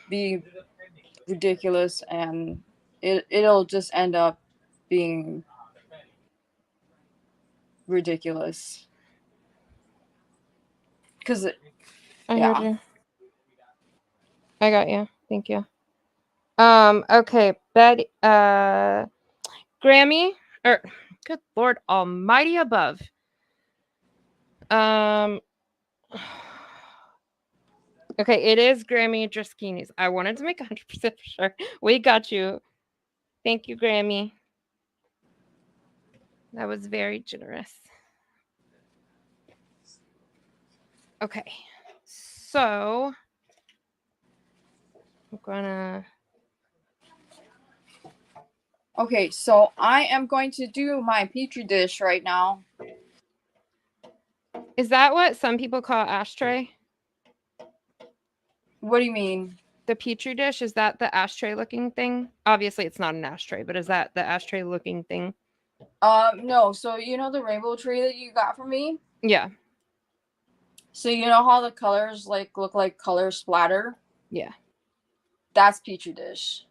be ridiculous, and it'll just end up being ridiculous. Because I heard you. I got you. Thank you. Okay, Betty, Grammy, or good Lord Almighty above. Okay, it is Grammy Driskini's. I wanted to make 100% sure. We got you. Thank you, Grammy. That was very generous. Okay. So I'm gonna. Okay, so I am going to do my petri dish right now. Is that what some people call ashtray? What do you mean? The petri dish, is that the ashtray looking thing? Obviously, it's not an ashtray, but is that the ashtray looking thing? No. So you know the rainbow tree that you got from me? Yeah. So you know how the colors like look like color splatter? Yeah. That's petri dish.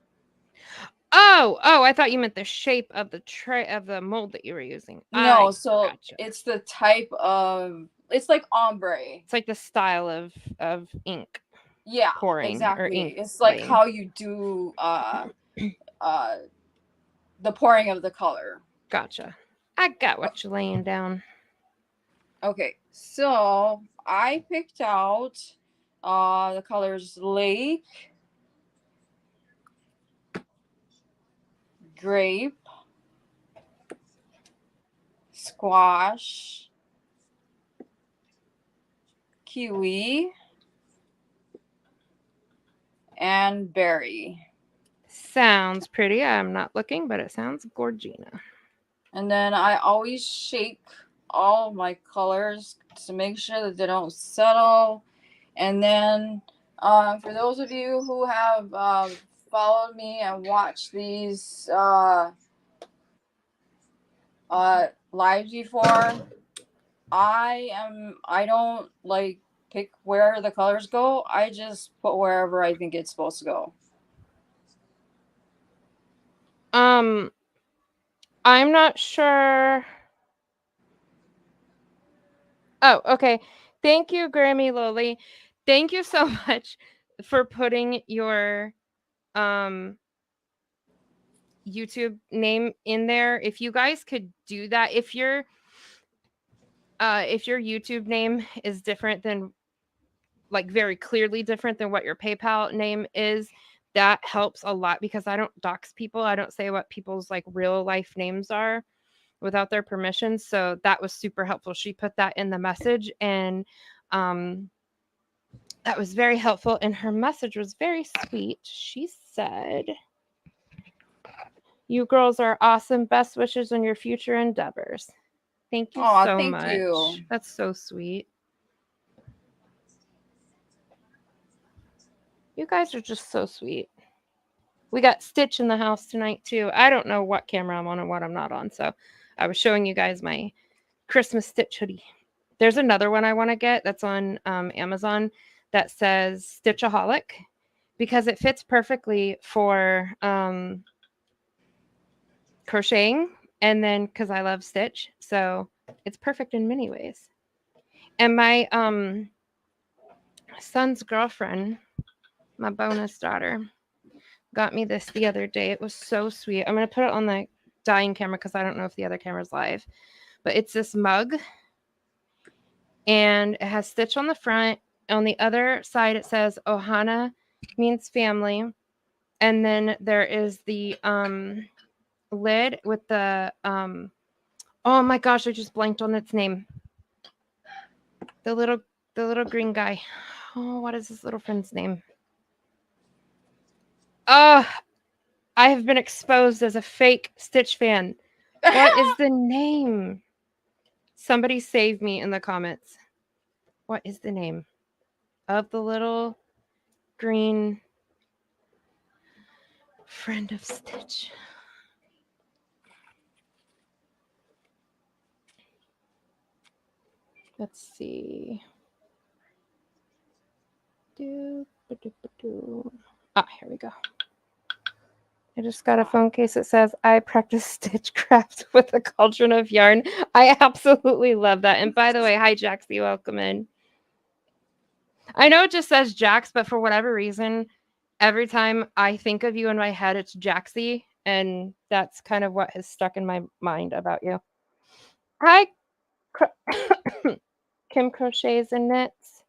Oh, I thought you meant the shape of the tray of the mold that you were using. No, I so gotcha. it's the type of it's like ombre. It's like the style of ink Yeah, pouring or exactly. ink It's like laying. how you do uh the pouring of the color. Gotcha. I got what you're laying down. Okay, so I picked out the colors lake, grape, squash, kiwi, and berry. Sounds pretty. I'm not looking, but it sounds gorgina. And then I always shake all my colors to make sure that they don't settle. And then for those of you who have followed me and watched these lives before, I don't like pick where the colors go. I just put wherever I think it's supposed to go. I'm not sure. Oh, okay. Thank you, Grammy Lily. Thank you so much for putting your YouTube name in there. If you guys could do that, if your YouTube name is different than, like, very clearly different than what your PayPal name is, that helps a lot because I don't dox people. I don't say what people's like real life names are without their permission. So that was super helpful. She put that in the message, and that was very helpful. And her message was very sweet. She said, "You girls are awesome. Best wishes on your future endeavors." Thank you Oh, so thank much. you. That's so sweet. You guys are just so sweet. We got Stitch in the house tonight too. I don't know what camera I'm on and what I'm not on, so I was showing you guys my Christmas Stitch hoodie. There's another one I want to get that's on Amazon that says Stitchaholic because it fits perfectly for crocheting, and then because I love Stitch, so it's perfect in many ways. And my son's girlfriend, my bonus daughter, got me this the other day. It was so sweet. I'm going to put it on the dying camera because I don't know if the other camera's live. But it's this mug, and it has Stitch on the front. On the other side, it says Ohana means family. And then there is the lid with the oh my gosh, I just blanked on its name. The little green guy. Oh, what is his little friend's name? Oh, I have been exposed as a fake Stitch fan. What is the name? Somebody save me in the comments. What is the name of the little green friend of Stitch? Let's see. Ah, here we go. I just got a phone case that says, "I practice Stitchcraft with a cauldron of yarn." I absolutely love that. And by the way, hi, Jaxie. Welcome in. I know it just says Jax, but for whatever reason, every time I think of you in my head, it's Jaxie. And that's kind of what has stuck in my mind about you. Hi, Kim Crochets and Knits.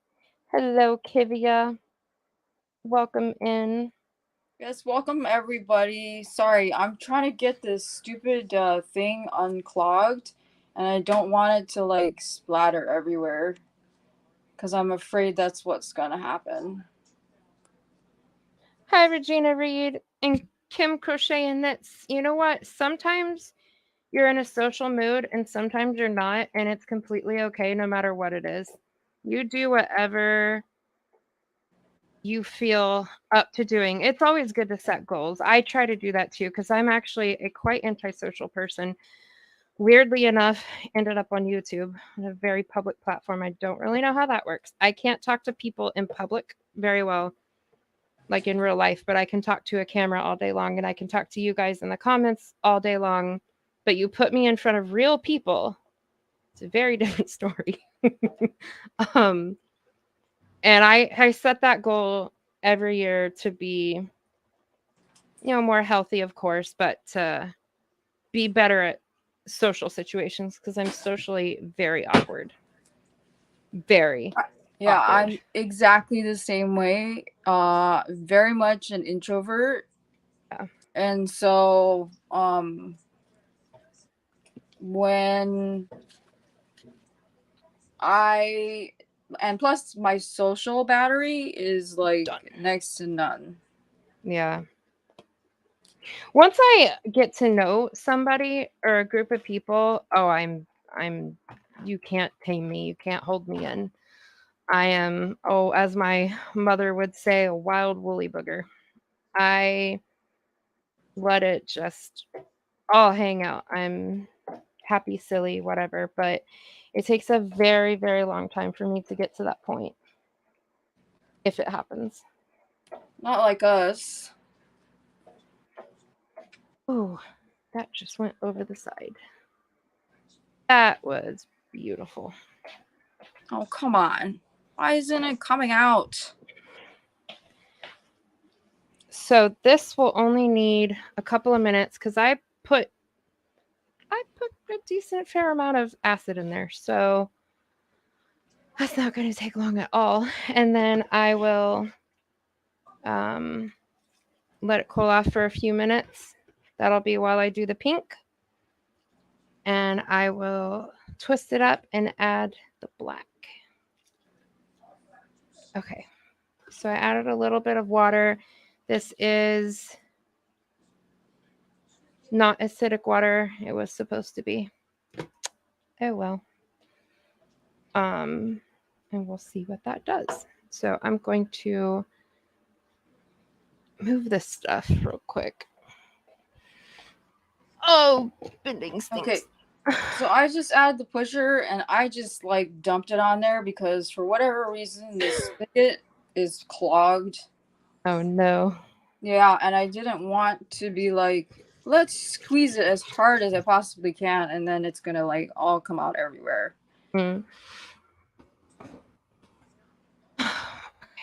Hello, Kivia. Welcome in. Yes, welcome everybody. Sorry, I'm trying to get this stupid thing unclogged, and I don't want it to like splatter everywhere. because I'm afraid that's what's going to happen. Hi, Regina Reed and Kim Crochet and Knits. You know what? Sometimes you're in a social mood and sometimes you're not, and it's completely okay no matter what it is. You do whatever you feel up to doing. It's always good to set goals. I try to do that too because I'm actually a quite antisocial person. Weirdly enough, ended up on YouTube on a very public platform. I don't really know how that works. I can't talk to people in public very well, like in real life, but I can talk to a camera all day long and I can talk to you guys in the comments all day long. But you put me in front of real people, it's a very different story. um, and I set that goal every year to be, more healthy, of course, but to be better at social situations because I'm socially very awkward. Very Yeah, awkward. I'm exactly the same way. Very much an introvert. Yeah. And so when I and plus my social battery is like Done. next to none. Yeah. Once I get to know somebody or a group of people, oh, I'm you can't tame me. You can't hold me in. I am, oh, as my mother would say, a wild woolly booger. I let it just all hang out. I'm happy, silly, whatever, but it takes a very, very long time for me to get to that point. If it happens. Not like us. Oh, that just went over the side. That was beautiful. Oh, come on. Why isn't it coming out? So this will only need a couple of minutes because I put a decent fair amount of acid in there. So that's not going to take long at all. And then I will let it cool off for a few minutes. That'll be while I do the pink. And I will twist it up and add the black. Okay. So I added a little bit of water. This is not acidic water. It was supposed to be. Oh well. And we'll see what that does. So I'm going to move this stuff real quick. Oh, bending stinks. Okay. So I just added the pusher and I just like dumped it on there because for whatever reason this spigot is clogged. Oh no. Yeah, and I didn't want to be like, let's squeeze it as hard as I possibly can and then it's gonna like all come out everywhere. Mm.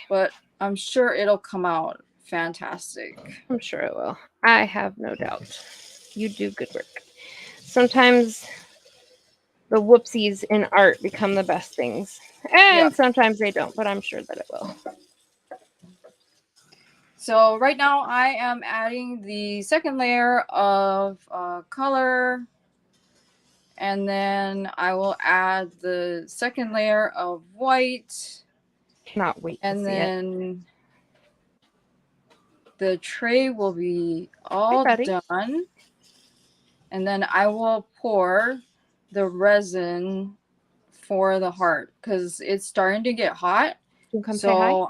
But I'm sure it'll come out fantastic. I'm sure it will. I have no doubt. You do good work. Sometimes the whoopsies in art become the best things. And sometimes they don't, but I'm sure that it will. So right now I am adding the second layer of color. And then I will add the second layer of white. Cannot wait to And see it. then the tray will be all done. And then I will pour the resin for the heart because it's starting to get hot. You can come say hi.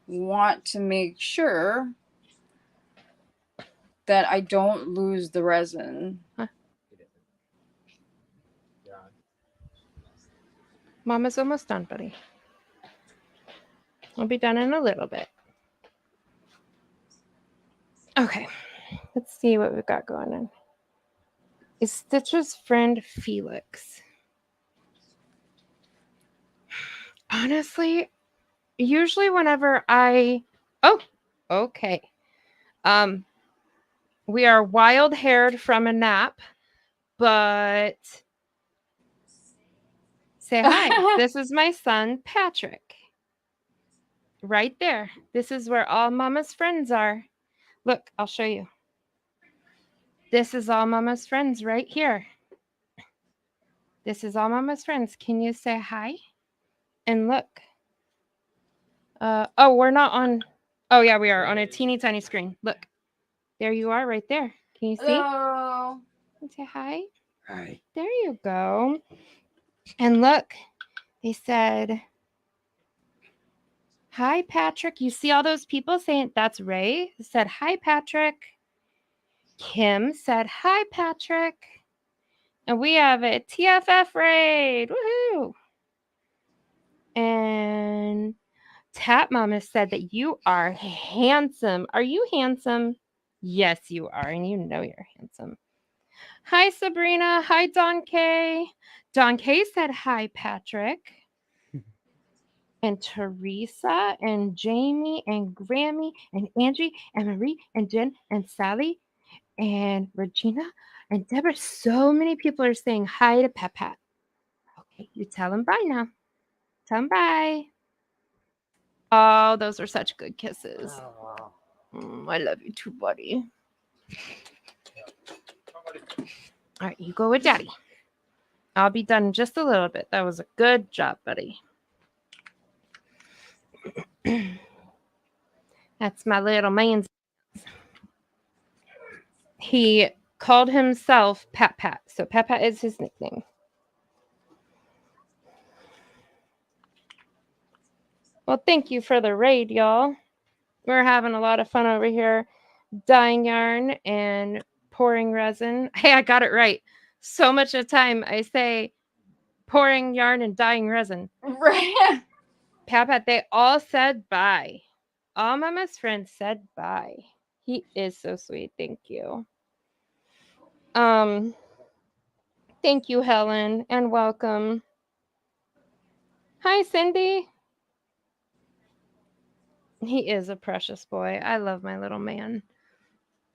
Want to make sure that I don't lose the resin. Huh? Mama's almost done, buddy. I'll be done in a little bit. Okay, let's see what we've got going on. Is Stitch's friend Felix? Honestly, usually whenever oh, okay. We are wild-haired from a nap, but say hi. This is my son, Patrick. Right there. This is where all Mama's friends are. Look, I'll show you. This is all Mama's friends right here. This is all Mama's friends. Can you say hi? And look. Oh, we're not on. Oh, yeah, we are on a teeny tiny screen. Look. There you are right there. Can you see? Hello. Say hi. Hi. There you go. And look, they said, hi, Patrick. You see all those people saying, that's Ray? They said, hi, Patrick. Kim said, hi, Patrick. And we have a TFF raid. Woohoo. And Tap Mama said that you are handsome. Are you handsome? Yes, you are. And you know you're handsome. Hi, Sabrina. Hi, Don K. Don K said hi, Patrick. And Teresa and Jamie and Grammy and Angie and Marie and Jen and Sally and Regina and Deborah. So many people are saying hi to Pat Pat. Okay, you tell them bye now. Tell them bye. Oh, those are such good kisses. Oh, I love you too, buddy. All right, you go with Daddy. I'll be done in just a little bit. That was a good job, buddy. That's my little man's. He called himself Pat Pat. So Pat Pat is his nickname. Well, thank you for the raid, y'all. We're having a lot of fun over here dyeing yarn and pouring resin. Hey, I got it right. So much of the time I say pouring yarn and dyeing resin. Right. Pat Pat, they all said bye. All Mama's friends said bye. He is so sweet. Thank you. Thank you, Helen, and welcome. Hi, Cindy. He is a precious boy. I love my little man.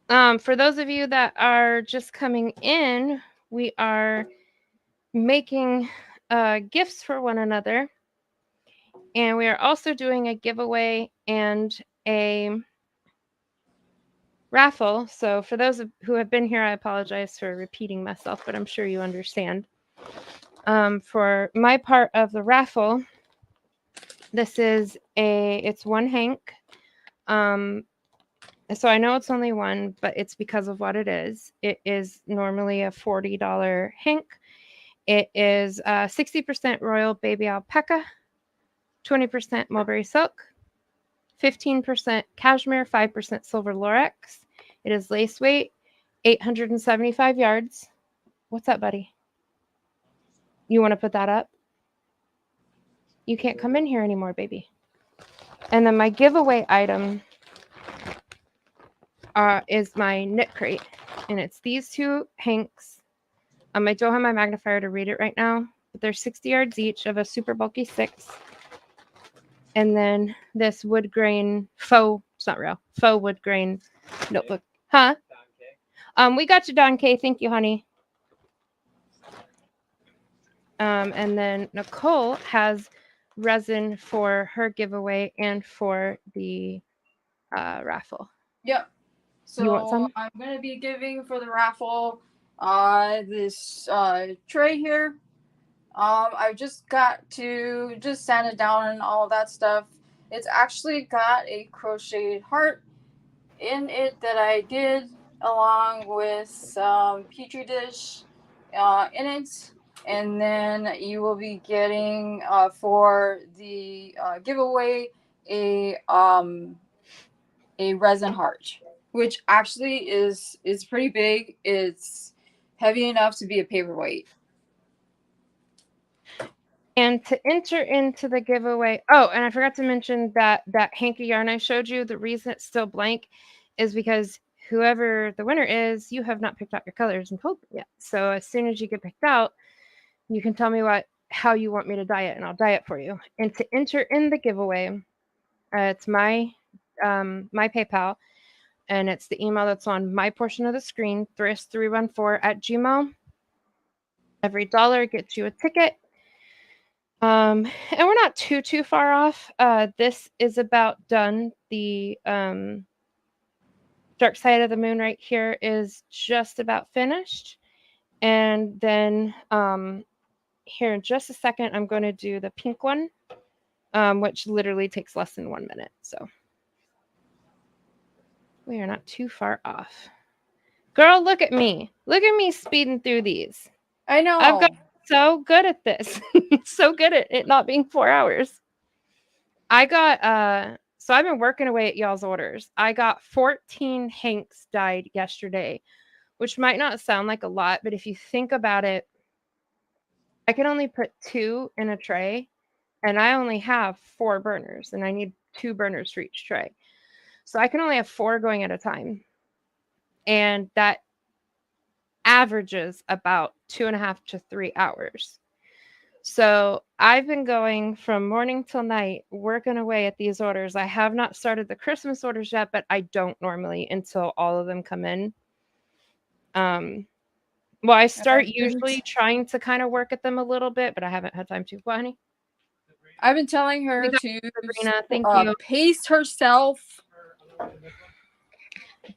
For those of you that are just coming in, we are making gifts for one another. And we are also doing a giveaway and a raffle. So for those who have been here, I apologize for repeating myself, but I'm sure you understand. For my part of the raffle, this is it's one hank. So I know it's only one, but it's because of what it is. It is normally a $40 hank. It is 60% royal baby alpaca, 20% mulberry silk, 15% cashmere, 5% silver Lorex. It is lace weight, 875 yards. What's up, buddy? You want to put that up? You can't come in here anymore, baby. And then my giveaway item is my knit crate. And it's these two hanks. I don't have my magnifier to read it right now, but they're 60 yards each of a super bulky 6. And then this wood grain faux, it's not real, faux wood grain notebook. Huh? We got you, Don K. Thank you, honey. And then Nicole has resin for her giveaway and for the raffle. Yep. So You want some? I'm gonna be giving for the raffle this tray here. I just got to just sand it down and all of that stuff. It's actually got a crocheted heart in it that I did along with some petri dish in it. And then you will be getting for the giveaway a resin heart, which actually is pretty big. It's heavy enough to be a paperweight. And to enter into the giveaway, oh, and I forgot to mention that hanky yarn I showed you, the reason it's still blank is because whoever the winner is, you have not picked out your colors and told them yet. So as soon as you get picked out, you can tell me how you want me to dye it, and I'll dye it for you. And to enter in the giveaway, it's my PayPal, and it's the email that's on my portion of the screen, thryss314@gmail. Every dollar gets you a ticket. And we're not too far off. This is about done. The dark side of the moon right here is just about finished. And then here in just a second, I'm going to do the pink one. which literally takes less than 1 minute. So we are not too far off. Girl, look at me. Look at me speeding through these. I know. I've got so good at this. So good at it not being 4 hours. I got so I've been working away at y'all's orders. I got 14 Hanks dyed yesterday, which might not sound like a lot, but if you think about it, I can only put 2 in a tray, and I only have 4 burners, and I need 2 burners for each tray. So I can only have 4 going at a time. And that averages about 2.5 to 3 hours. So I've been going from morning till night, working away at these orders. I have not started the Christmas orders yet, but I don't normally until all of them come in. Well, I start usually trying to kind of work at them a little bit, but I haven't had time to. What, honey? I've been telling her to Sabrina, thank you. pace herself.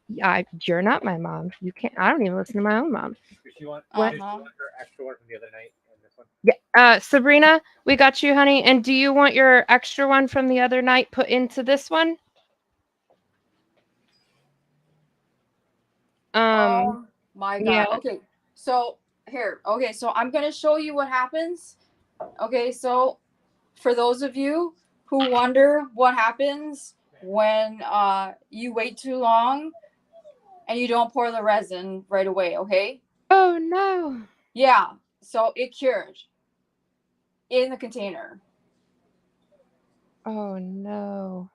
You're not my mom. You can't. I don't even listen to my own mom. Does she want, What? does she want her extra one from the other night and this one? Yeah. Sabrina, we got you, honey. And do you want your extra one from the other night put into this one? Oh my god. Yeah. Okay. So here. Okay, so I'm gonna show you what happens. Okay, so for those of you who wonder what happens when you wait too long and you don't pour the resin right away, okay? Oh no. Yeah. So it cured in the container. Oh no.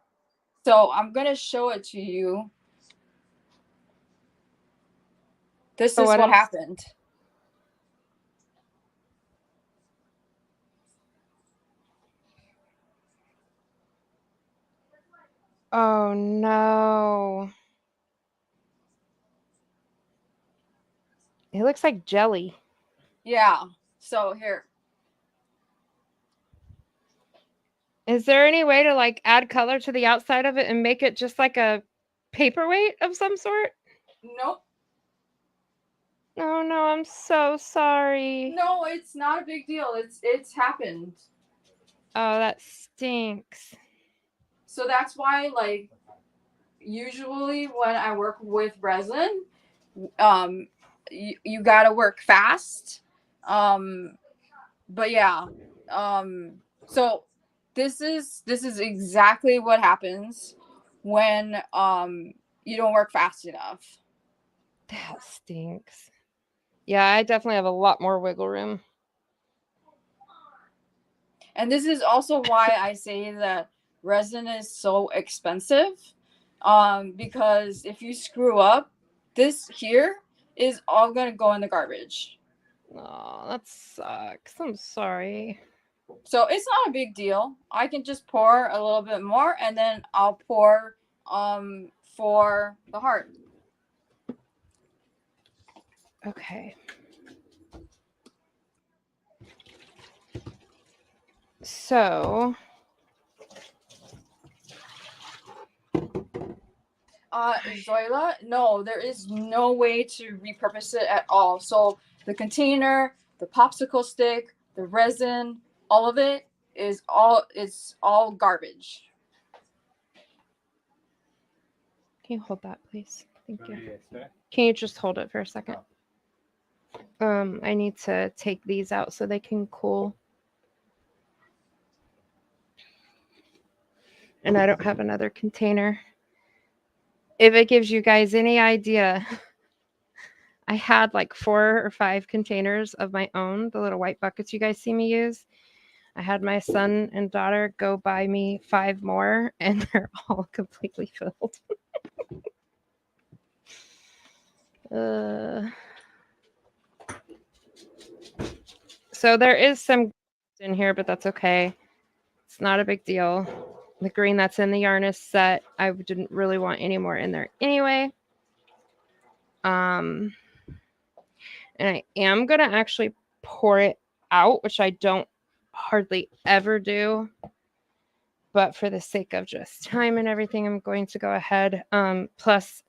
So I'm gonna show it to you. This is what happened. Oh no. It looks like jelly. Yeah. So here. Is there any way to like add color to the outside of it and make it just like a paperweight of some sort? Nope. Oh no, I'm so sorry. No, it's not a big deal. It's happened. Oh, that stinks. So that's why, like, usually when I work with resin, you gotta work fast. But yeah, so this is exactly what happens when you don't work fast enough. That stinks. Yeah, I definitely have a lot more wiggle room. And this is also why I say that resin is so expensive. Because if you screw up, this here is all gonna go in the garbage. Oh, that sucks. I'm sorry. So it's not a big deal. I can just pour a little bit more and then I'll pour for the heart. Okay. So Zoila, no, there is no way to repurpose it at all. So the container, the popsicle stick, the resin, all of it is all garbage. can you hold that, please? Thank you. Yes, Can you just hold it for a second? I need to take these out so they can cool. And I don't have another container. If it gives you guys any idea, I had like 4 or 5 containers of my own, the little white buckets you guys see me use. I had my son and daughter go buy me 5 more, and they're all completely filled. So there is some in here, but that's okay. It's not a big deal. The green that's in the Yarny set, I didn't really want any more in there anyway. And I am going to actually pour it out, which I don't hardly ever do. But for the sake of just time and everything, I'm going to go ahead. Plus,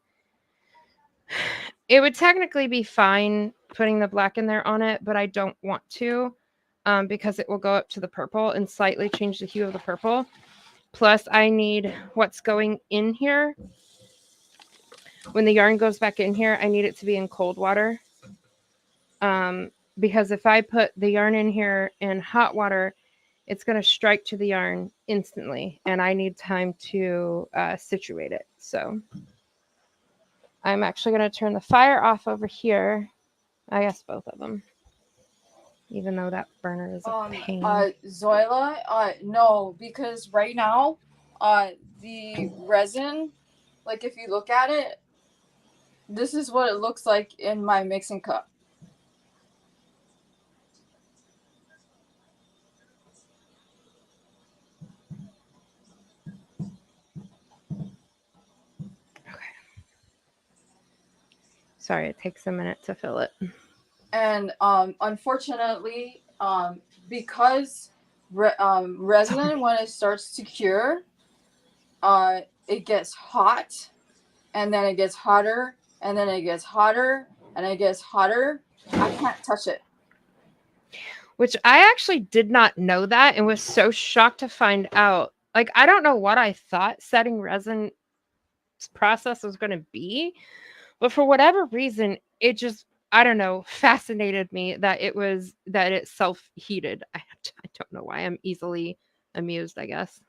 it would technically be fine putting the black in there on it, but I don't want to. because it will go up to the purple and slightly change the hue of the purple. Plus, I need what's going in here. When the yarn goes back in here, I need it to be in cold water. Because if I put the yarn in here in hot water, it's going to strike to the yarn instantly, and I need time to situate it. So I'm actually going to turn the fire off over here. I guess both of them, even though that burner is a pain. Zoila, no, because right now, the resin, like if you look at it, this is what it looks like in my mixing cup. Sorry, it takes a minute to fill it. And unfortunately, because resin, when it starts to cure, it gets hot, and then it gets hotter, and then it gets hotter, and it gets hotter. I can't touch it. Which I actually did not know that and was so shocked to find out. Like, I don't know what I thought setting resin process was going to be, but for whatever reason, it just, I don't know, fascinated me that it self-heated. I don't know why. I'm easily amused, I guess.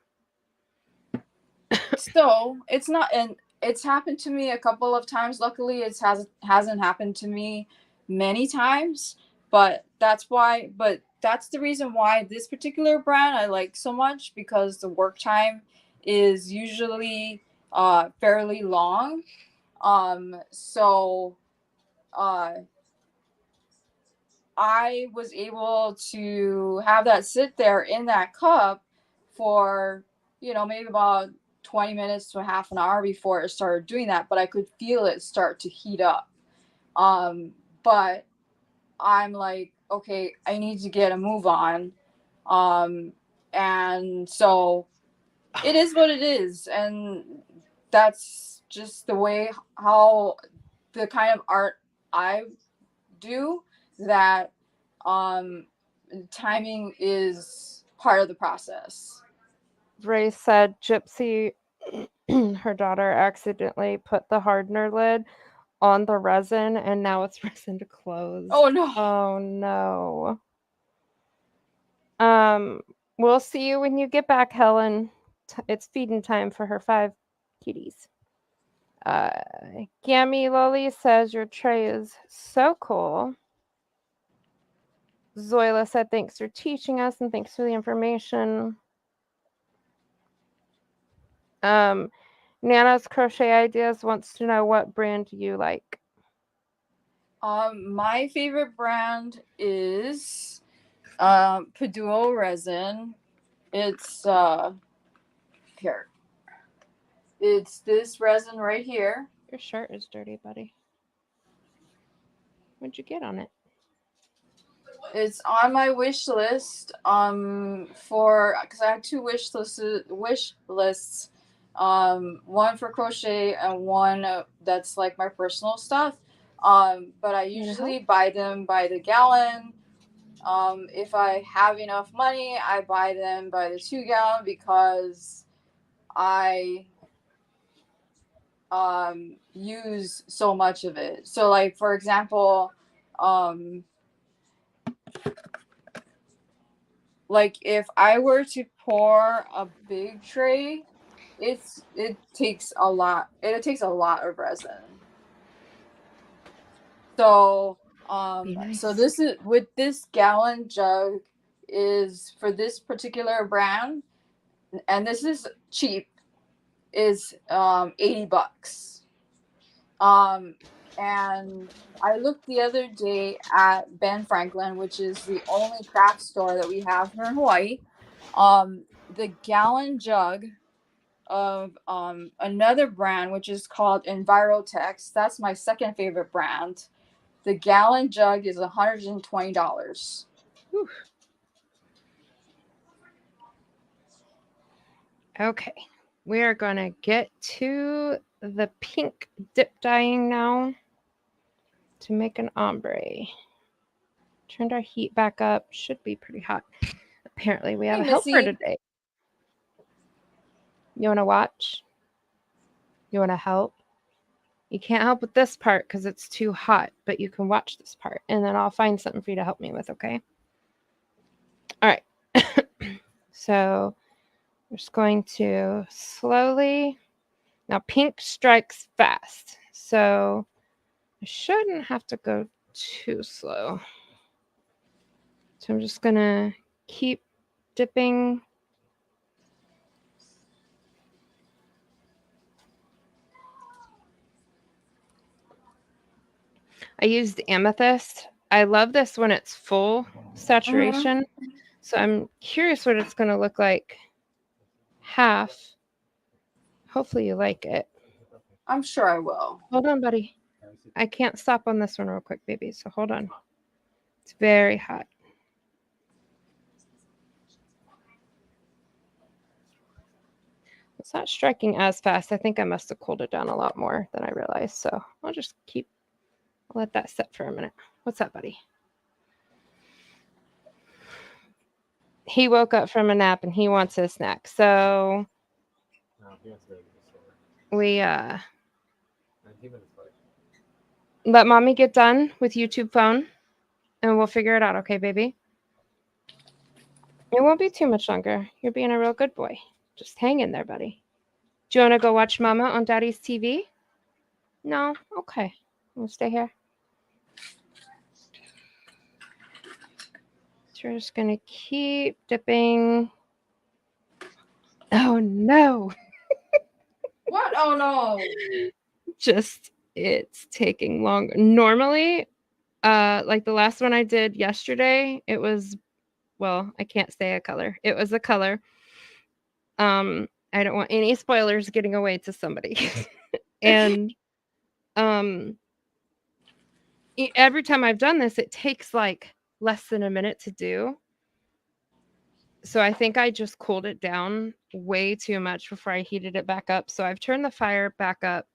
So it's not, and it's happened to me a couple of times. Luckily, it hasn't happened to me many times, but that's the reason why this particular brand I like so much, because the work time is usually fairly long. So I was able to have that sit there in that cup for, maybe about 20 minutes to a half an hour before it started doing that, but I could feel it start to heat up. But I'm like, okay, I need to get a move on. And so it is what it is. And that's just the way how the kind of art I do, that timing is part of the process. Ray said Gypsy, her daughter, accidentally put the hardener lid on the resin, and now it's resin to close. Oh no. Oh no. We'll see you when you get back, Helen. It's feeding time for her 5 kitties. Gammy Lily says your tray is so cool. Zoila said thanks for teaching us and thanks for the information. Nana's Crochet Ideas wants to know what brand you like. My favorite brand is Paduo resin. It's here. It's this resin right here. Your shirt is dirty, buddy. What'd you get on it? It's on my wish list. Because I have 2 wish lists. One for crochet and one that's like my personal stuff. But I usually buy them by the gallon. If I have enough money, I buy them by the 2 gallon, because I use so much of it. So like, for example, like if I were to pour a big tray, it takes a lot. It takes a lot of resin. So nice. so this is, with this gallon jug, is for this particular brand, and this is cheap, is $80. And I looked the other day at Ben Franklin, which is the only craft store that we have here in Hawaii. The gallon jug of another brand, which is called Envirotex. That's my second favorite brand. The gallon jug is $120. Whew. Okay, we are gonna get to the pink dip dyeing now to make an ombre. Turned our heat back up. Should be pretty hot. Apparently, we have Hey, a helper Missy. today. You want to watch? You want to help? You can't help with this part because it's too hot, but you can watch this part, and then I'll find something for you to help me with, okay? All right. So we're just going to slowly. Now, pink strikes fast, so I shouldn't have to go too slow. So I'm just going to keep dipping. I used amethyst. I love this when it's full saturation. So I'm curious what it's going to look like half. Hopefully you like it. I'm sure I will. Hold on, buddy. I can't stop on this one real quick, baby. So hold on. It's very hot. It's not striking as fast. I think I must have cooled it down a lot more than I realized. So I'll just I'll let that set for a minute. What's up, buddy? He woke up from a nap and he wants his snack. So we let mommy get done with YouTube phone and we'll figure it out, okay, baby? It won't be too much longer. You're being a real good boy. Just hang in there, buddy. Do you want to go watch Mama on Daddy's TV? No? Okay. We'll stay here. So we're just going to keep dipping. Oh, no. What? Oh, no. Just, it's taking longer. Normally, like the last one I did yesterday, it was, well, I can't say a color. It was a color. I don't want any spoilers getting away to somebody. And every time I've done this, it takes like less than a minute to do. So I think I just cooled it down way too much before I heated it back up. So I've turned the fire back up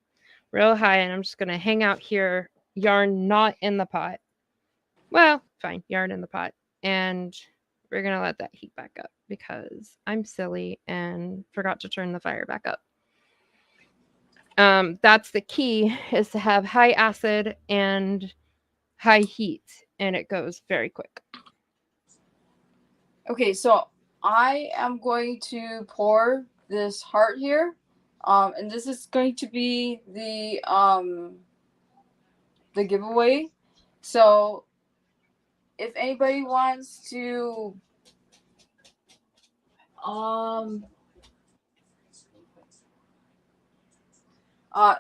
real high and I'm just going to hang out here, yarn not in the pot. Well, fine, yarn in the pot. And we're going to let that heat back up because I'm silly and forgot to turn the fire back up. That's the key, is to have high acid and high heat, and it goes very quick. Okay, so I am going to pour this heart here, and this is going to be the giveaway. So if anybody wants to um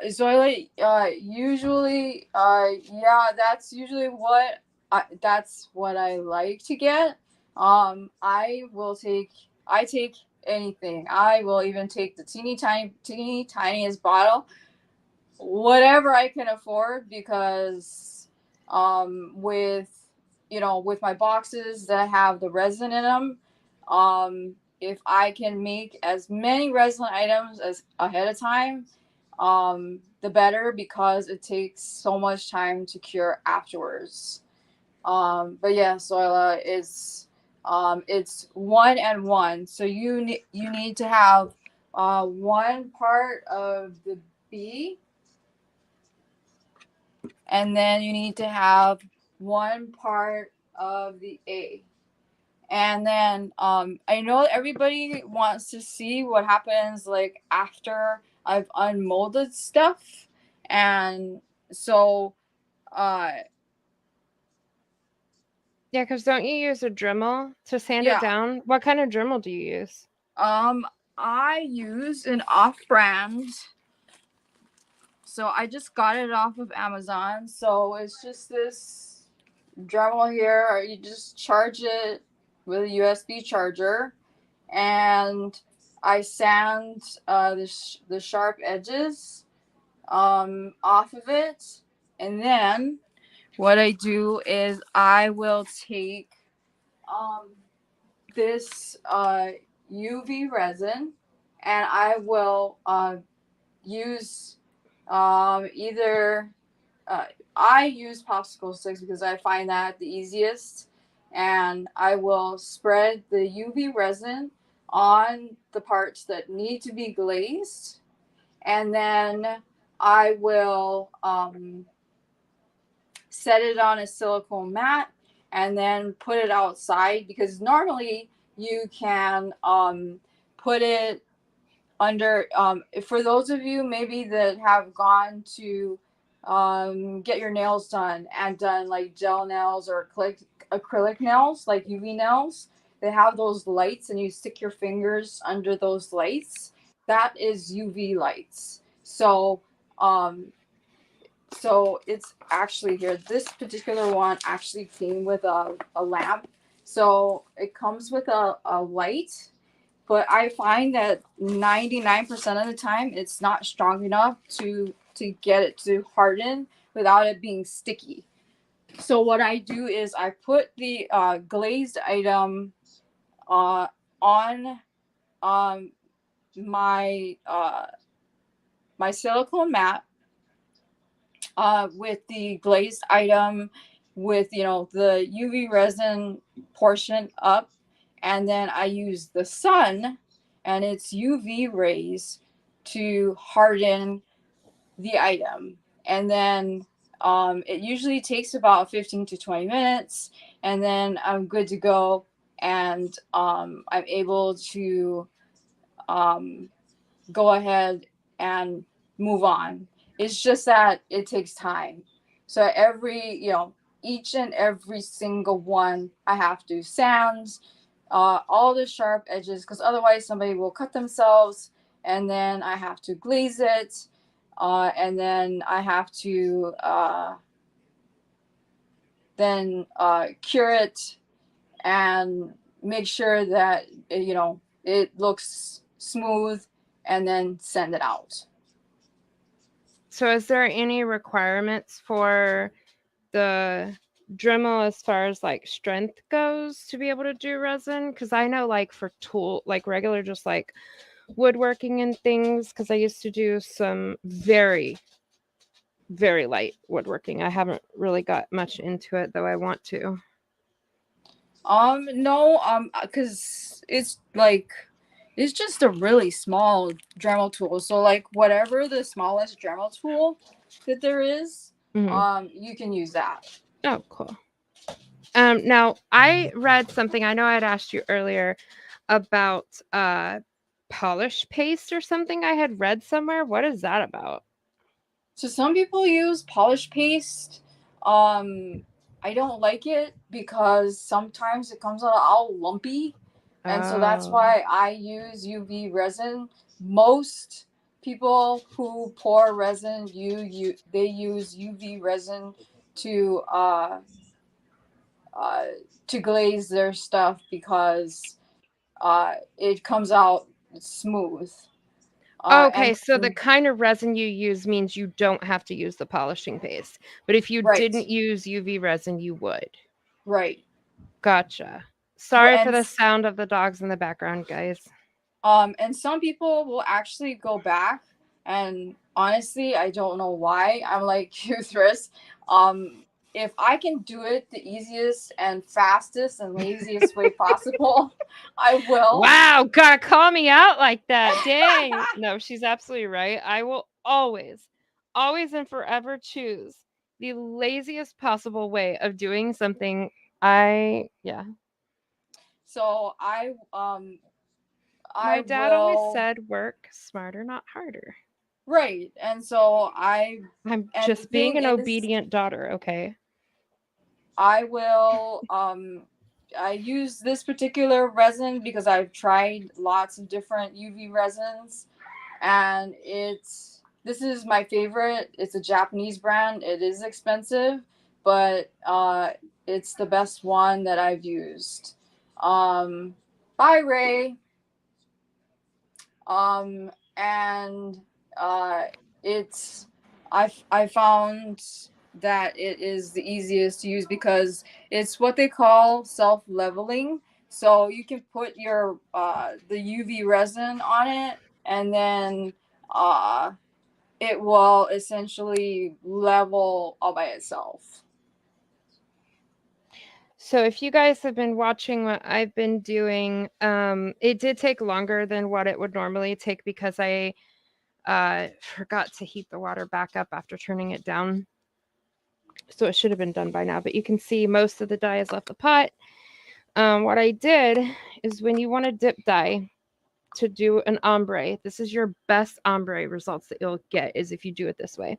usually yeah, that's what I like to get. I take anything. I will even take the teeny tiniest bottle, whatever I can afford, because with with my boxes that have the resin in them, if I can make as many resin items as ahead of time, the better, because it takes so much time to cure afterwards. But yeah, Soila is it's 1 and 1. So you need to have one part of the B, and then you need to have one part of the A. And then I know everybody wants to see what happens like after I've unmolded stuff. And so Yeah, because don't you use a Dremel to sand yeah, it down? What kind of Dremel do you use? I use an off-brand. So I just got it off of Amazon. So it's just this Dremel here. You just charge it with a USB charger, and I sand the sharp edges off of it, and then what I do is I will take um, this UV resin, and I will use either I use popsicle sticks because I find that the easiest, and I will spread the UV resin on the parts that need to be glazed, and then I will set it on a silicone mat and then put it outside, because normally you can put it under, for those of you maybe that have gone to get your nails done and done like gel nails or acrylic nails, like UV nails, they have those lights and you stick your fingers under those lights. That is UV lights. Um, so it's actually here. This particular one actually came with a lamp. So it comes with a light, but I find that 99% of the time it's not strong enough to get it to harden without it being sticky. So what I do is I put the glazed item uh, on um, my my silicone mat with the glazed item, with the UV resin portion up, and then I use the sun and its UV rays to harden the item, and then it usually takes about 15 to 20 minutes, and then I'm good to go, and I'm able to um, go ahead and move on. It's just that it takes time. So each and every single one, I have to sand all the sharp edges, because otherwise somebody will cut themselves, and then I have to glaze it, and then I have to then cure it and make sure that it looks smooth, and then send it out. So, is there any requirements for the Dremel as far as like strength goes to be able to do resin? Because I know, like for tool, like regular, just like woodworking and things. Because I used to do some very, very light woodworking. I haven't really got much into it, though I want to. No, because it's just a really small Dremel tool. So like whatever the smallest Dremel tool that there is, Hmm. you can use that. Oh, cool. Now I read something. I know I had asked you earlier about polish paste or something. I had read somewhere. What is that about? So some people use polish paste. I don't like it because sometimes it comes out all lumpy, and so that's Oh. why I use UV resin. Most people who pour resin, they use UV resin to uh, uh, to glaze their stuff, because it comes out smooth. Okay, And so the kind of resin you use means you don't have to use the polishing paste. But if you right, didn't use UV resin, you would. right. Gotcha. Well, Sorry for the sound of the dogs in the background, guys. and some people will actually go back, and honestly, I don't know why. I'm like you, Thryss. If I can do it the easiest and fastest and laziest way possible, I will. Wow, gotta call me out like that. Dang. No, she's absolutely right. I will always, always and forever choose the laziest possible way of doing something. Yeah. So I My dad always will. said work smarter, not harder. Right, and so I I'm and the just being thing an is, obedient daughter, okay? I will I use this particular resin because I've tried lots of different UV resins, and this is my favorite. It's a Japanese brand. It is expensive, but it's the best one that I've used. Bye, Ray. And uh, it's I found that it is the easiest to use because it's what they call self leveling. So you can put the UV resin on it, and then uh, it will essentially level all by itself. So if you guys have been watching what I've been doing, it did take longer than what it would normally take because I forgot to heat the water back up after turning it down. So it should have been done by now, but you can see most of the dye has left the pot. What I did is when you want to dip dye to do an ombre, this is your best ombre results that you'll get is if you do it this way.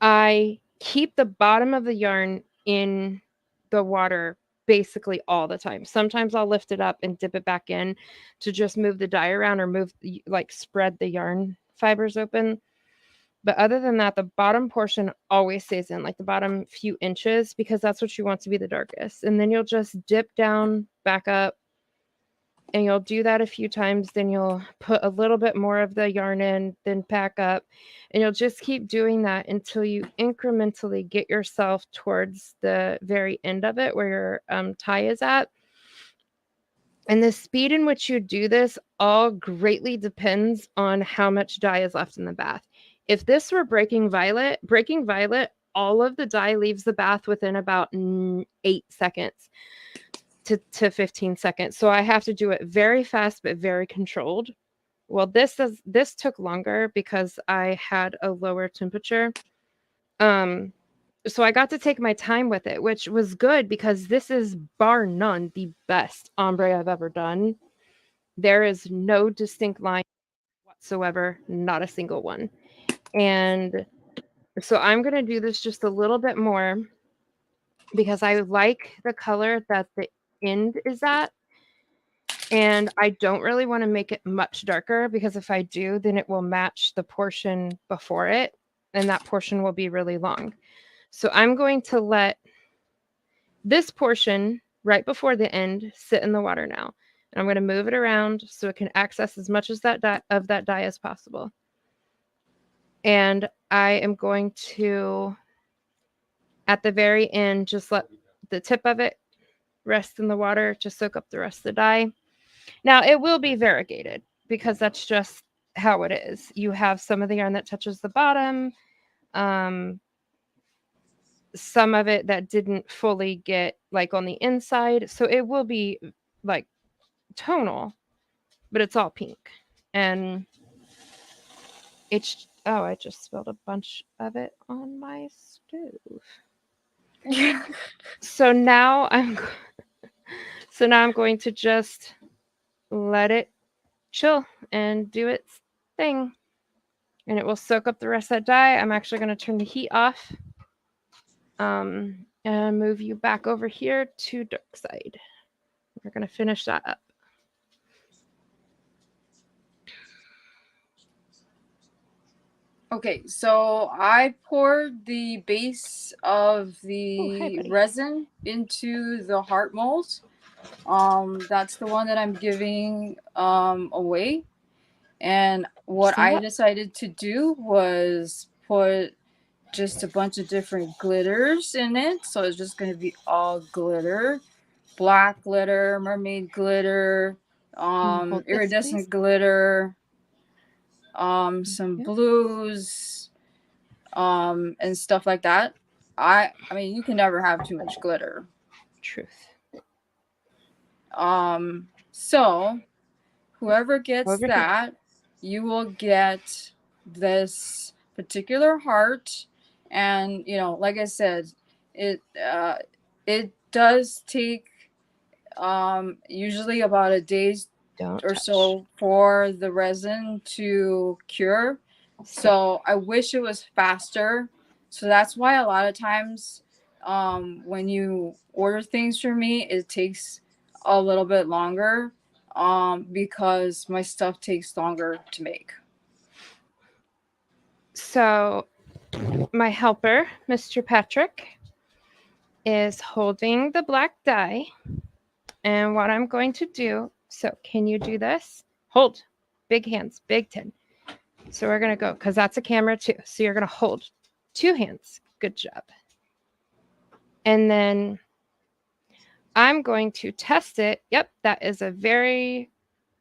I keep the bottom of the yarn in the water basically all the time. Sometimes I'll lift it up and dip it back in to just move the dye around or like spread the yarn fibers open. But other than that, the bottom portion always stays in, like the bottom few inches, because that's what you want to be the darkest. And then you'll just dip down, back up, and you'll do that a few times. Then you'll put a little bit more of the yarn in, then pack up, and you'll just keep doing that until you incrementally get yourself towards the very end of it where your tie is at. And the speed in which you do this all greatly depends on how much dye is left in the bath. If this were breaking violet, all of the dye leaves the bath within about 8 seconds to 15 seconds. So I have to do it very fast but very controlled. Well, this took longer because I had a lower temperature. So I got to take my time with it, which was good because this is bar none the best ombre I've ever done. There is no distinct line whatsoever, not a single one. And so I'm going to do this just a little bit more because I like the color that the end is at. And I don't really want to make it much darker because if I do, then it will match the portion before it, and that portion will be really long. So I'm going to let this portion right before the end sit in the water now. And I'm going to move it around so it can access as much as that dye as possible. And I am going to, at the very end, just let the tip of it rest in the water to soak up the rest of the dye. Now, it will be variegated because that's just how it is. You have some of the yarn that touches the bottom, some of it that didn't fully get like on the inside. So it will be like tonal, but it's all pink. And it's, oh, I just spilled a bunch of it on my stove. So now I'm going to just let it chill and do its thing. And it will soak up the rest of that dye. I'm actually going to turn the heat off and move you back over here to dark side. We're going to finish that up. Okay, so I poured the base of the resin into the heart mold. That's the one that I'm giving away. And what I decided to do was put just a bunch of different glitters in it. So it's just going to be all glitter, black glitter, mermaid glitter, iridescent glitter, some blues, and stuff like that. I mean, you can never have too much glitter. Truth. So whoever gets that, you will get this particular heart. And you know, like I said, it does take usually about a day or so for the resin to cure. So I wish it was faster. So that's why a lot of times when you order things from me, it takes a little bit longer because my stuff takes longer to make. So my helper, Mr. Patrick, is holding the black dye. And what I'm going to do, so can you do this? Hold. Big hands, big 10. So we're going to go, because that's a camera too. So you're going to hold 2 hands. Good job. And then I'm going to test it. Yep, that is a very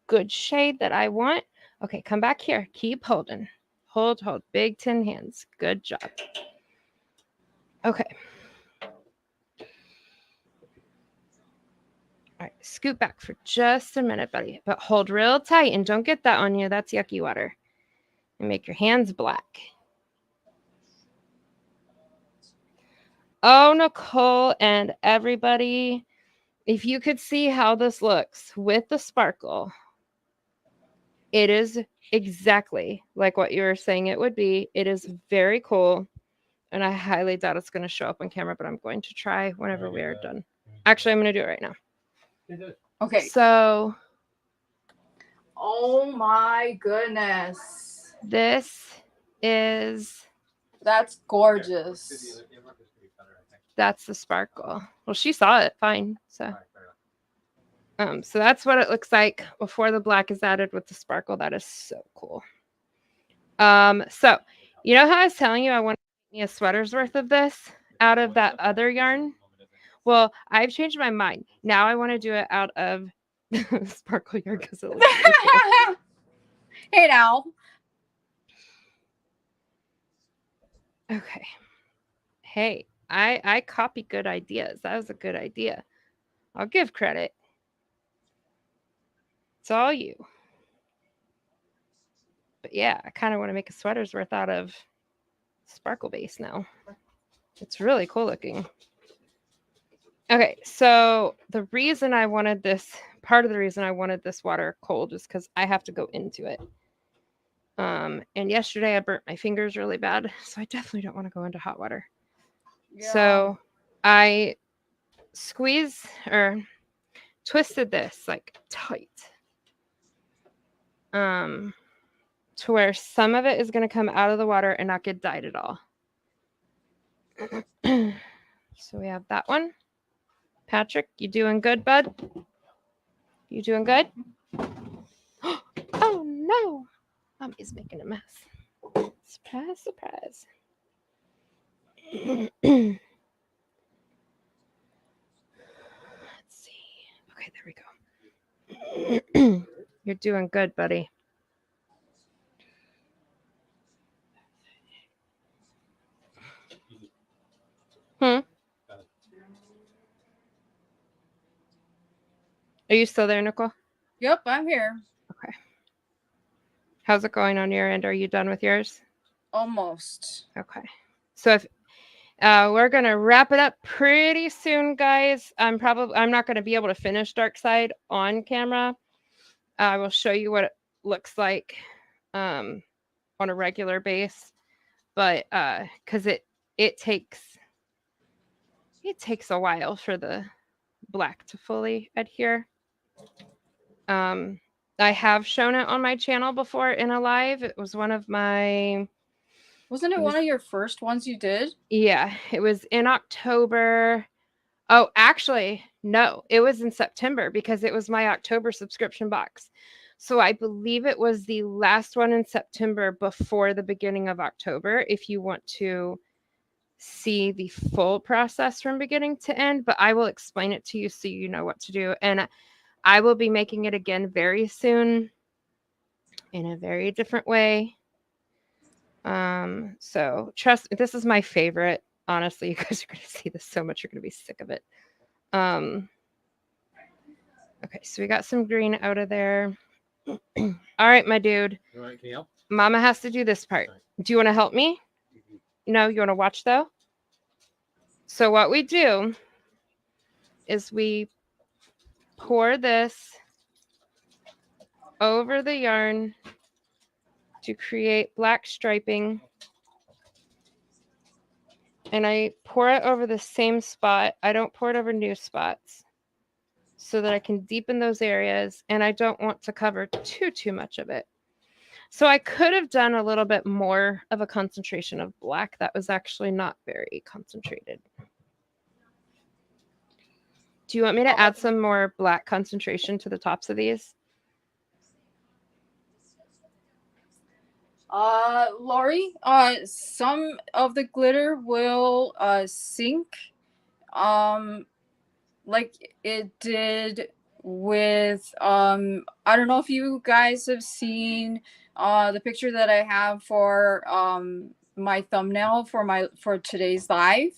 good shade that I want. Okay, come back here. Keep holding. Hold. Big 10 hands. Good job. Okay. All right, scoot back for just a minute, buddy. But hold real tight and don't get that on you. That's yucky water. And make your hands black. Oh, Nicole and everybody, if you could see how this looks with the sparkle, it is exactly like what you were saying it would be. It is very cool. And I highly doubt it's going to show up on camera, but I'm going to try whenever we are done. Actually, I'm going to do it right now. Okay. So. Oh my goodness. This is. That's gorgeous. That's the sparkle. Well, she saw it fine. So that's what it looks like before the black is added with the sparkle. That is so cool. So you know how I was telling you I want to make me a sweater's worth of this out of that other yarn? Well, I've changed my mind. Now I want to do it out of sparkle yarn because it looks so cool. Hey now. Okay. Hey, I copy good ideas. That was a good idea. I'll give credit. It's all you. But yeah, I kind of want to make a sweater's worth out of sparkle base now. It's really cool looking. Okay, so the reason I wanted this, part of the reason I wanted this water cold is because I have to go into it. And yesterday I burnt my fingers really bad, so I definitely don't want to go into hot water. Yeah. So I twisted this like tight. To where some of it is going to come out of the water and not get dyed at all. So we have that one. Patrick, you doing good, bud? You doing good? Oh no! Mommy's making a mess. Surprise, surprise. Let's see. Okay, there we go. You're doing good, buddy. Are you still there, Nicole? Yep, I'm here. Okay. How's it going on your end? Are you done with yours? Almost. Okay. So if we're gonna wrap it up pretty soon, guys. I'm not gonna be able to finish Dark Side on camera. I will show you what it looks like on a regular base, but because it takes a while for the black to fully adhere. I have shown it on my channel before in a live. It was one of my... Wasn't it one of your first ones you did? Yeah, it was in October. Oh, actually, no, it was in September because it was my October subscription box. So I believe it was the last one in September before the beginning of October, if you want to see the full process from beginning to end. But I will explain it to you so you know what to do. And I will be making it again very soon in a very different way. So trust me, this is my favorite. Honestly, you guys are going to see this so much. You're going to be sick of it. Okay, so we got some green out of there. All right, my dude. Can you help? Mama has to do this part. Do you want to help me? No, you want to watch though? So what we do is we pour this over the yarn to create black striping. And I pour it over the same spot. I don't pour it over new spots so that I can deepen those areas. And I don't want to cover too much of it. So I could have done a little bit more of a concentration of black. That was actually not very concentrated. Do you want me to add some more black concentration to the tops of these? Lori, some of the glitter will sink, like it did with I don't know if you guys have seen the picture that I have for my thumbnail for today's live.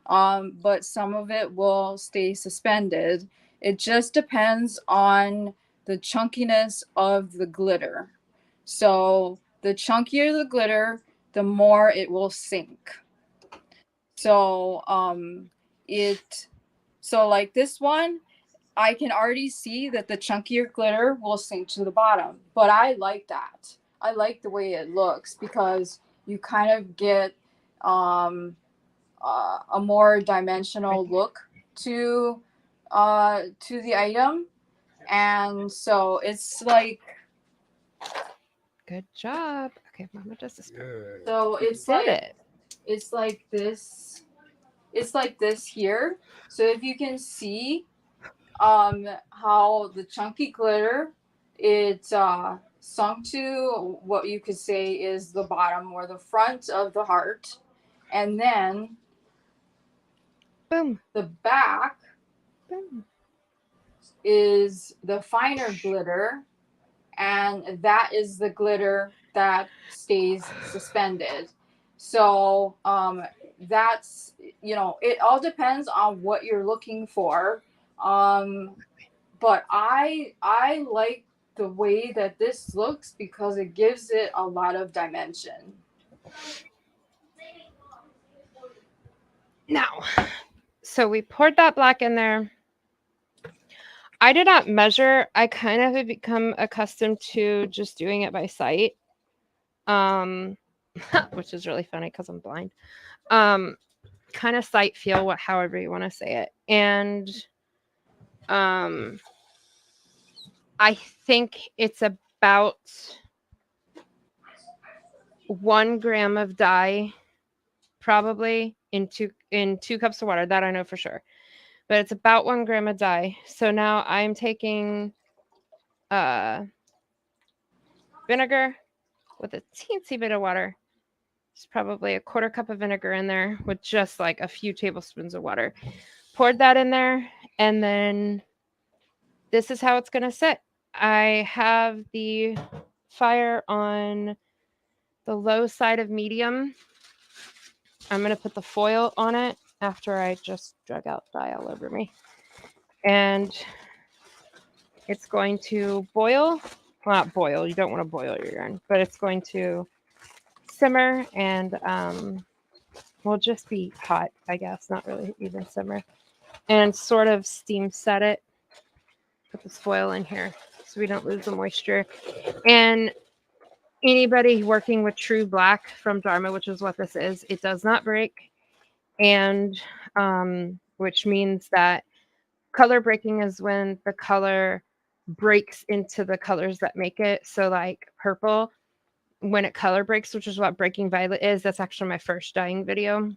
But some of it will stay suspended. It just depends on the chunkiness of the glitter. So the chunkier the glitter, the more it will sink. So it so like this one, I can already see that the chunkier glitter will sink to the bottom, but I like that. I like the way it looks because you kind of get a more dimensional look to the item, and so it's like Good job. Okay, Mama does this. so You it's did like it. it's like this it's like this here. So if you can see how the chunky glitter it sunk to what you could say is the bottom or the front of the heart, and then Boom. the back Boom. is the finer glitter, and that is the glitter that stays suspended. So that's, it all depends on what you're looking for. um but I like the way that this looks because it gives it a lot of dimension. Now, so we poured that black in there. I did not measure. I kind of have become accustomed to just doing it by sight. Um, which is really funny because I'm blind. Um, kind of sight feel, however you want to say it. And um, I think it's about 1 gram of dye, probably in 2 cups of water. That I know for sure. But it's about 1 gram of dye. So now I'm taking vinegar with a teensy bit of water. It's probably a 1/4 cup of vinegar in there with just like a few tablespoons of water. Poured that in there, and then this is how it's going to sit. I have the fire on the low side of medium. I'm going to put the foil on it after I just drug out dye all over me. And it's going to boil. Well, not boil. You don't want to boil your yarn, but it's going to simmer and will just be hot, I guess. Not really even simmer. And sort of steam set it. Put this foil in here so we don't lose the moisture. And anybody working with true black from Dharma, which is what this is, it does not break. And which means that color breaking is when the color breaks into the colors that make it. So like purple, when it color breaks, which is what breaking violet is, that's actually my first dyeing video.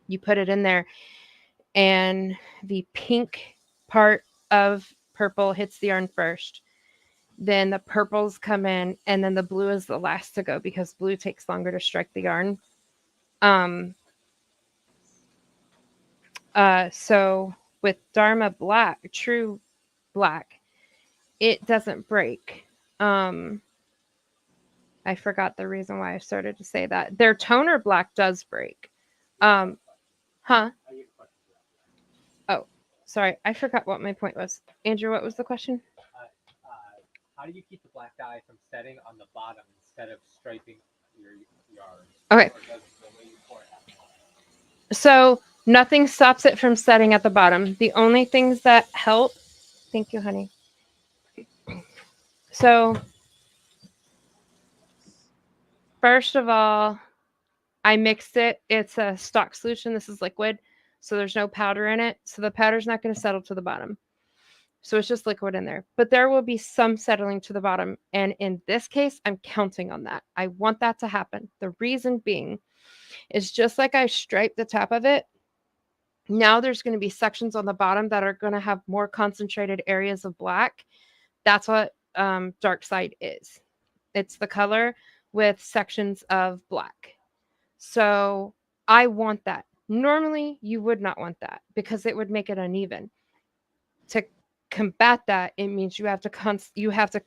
You put it in there and the pink part of purple hits the yarn first. Then the purples come in, and then the blue is the last to go because blue takes longer to strike the yarn. So with Dharma black, true black, it doesn't break. I forgot the reason why I started to say that. Their toner black does break. Huh? Oh, sorry. I forgot what my point was. Andrew, what was the question? How do you keep the black dye from setting on the bottom instead of striping your yarn? Okay. Or does the way you pour it happen? So nothing stops it from setting at the bottom. The only things that help. Thank you, honey. So first of all, I mixed it. It's a stock solution. This is liquid, so there's no powder in it. So the powder's not going to settle to the bottom. So it's just liquid in there. But there will be some settling to the bottom. And in this case, I'm counting on that. I want that to happen. The reason being is just like I striped the top of it, now there's going to be sections on the bottom that are going to have more concentrated areas of black. That's what dark side is. It's the color with sections of black. So I want that. Normally, you would not want that because it would make it uneven. To combat that, it means you have to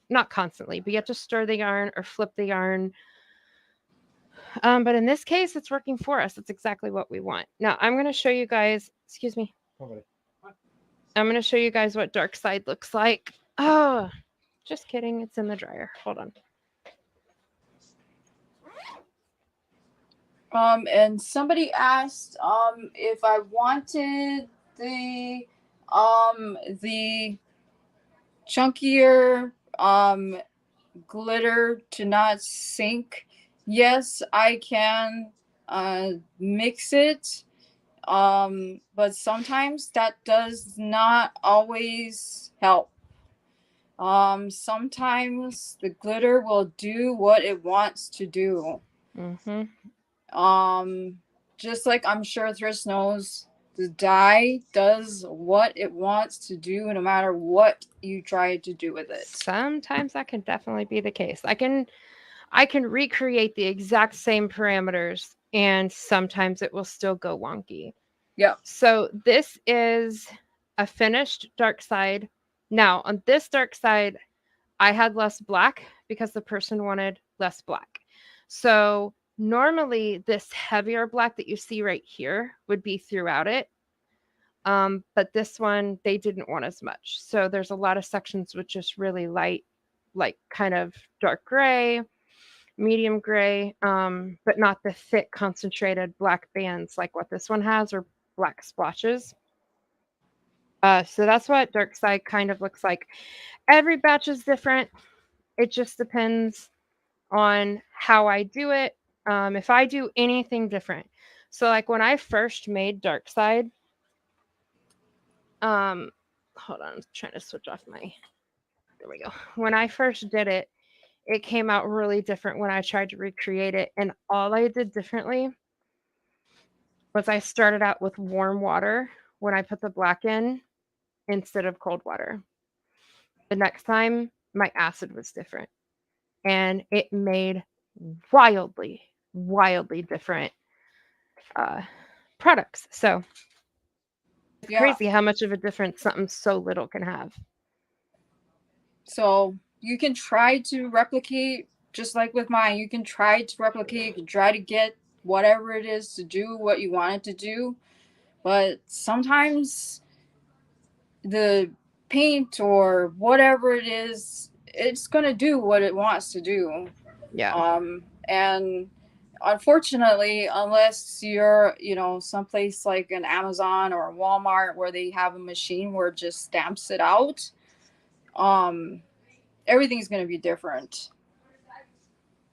not constantly, but you have to stir the yarn or flip the yarn. But in this case, it's working for us. It's exactly what we want. Now I'm going to show you guys. Excuse me. I'm going to show you guys what dark side looks like. Oh, just kidding. It's in the dryer. Hold on. And somebody asked if I wanted the chunkier glitter to not sink. Yes, I can mix it. But sometimes that does not always help. Sometimes the glitter will do what it wants to do. Mm-hmm. Just like I'm sure Thryss knows, the dye does what it wants to do no matter what you try to do with it. Sometimes that can definitely be the case. I can recreate the exact same parameters and sometimes it will still go wonky. Yep. So this is a finished dark side. Now, on this dark side, I had less black because the person wanted less black. So normally this heavier black that you see right here would be throughout it. But this one, they didn't want as much. So there's a lot of sections with just really light, like kind of dark gray, medium gray, but not the thick concentrated black bands like what this one has or black splotches. So that's what dark side kind of looks like. Every batch is different. It just depends on how I do it. If I do anything different. So like when I first made dark side, hold on, I'm trying to switch off my, there we go. When I first did it, it came out really different when I tried to recreate it. And all I did differently was I started out with warm water when I put the black in instead of cold water. The next time, my acid was different. And it made wildly, wildly different products. So it's Yeah. crazy how much of a difference something so little can have. So you can try to replicate, just like with mine, you can try to replicate, you can try to get whatever it is to do what you want it to do. But sometimes the paint or whatever it is, it's going to do what it wants to do. Yeah. And unfortunately, unless you're, someplace like an Amazon or a Walmart where they have a machine where it just stamps it out, everything's going to be different.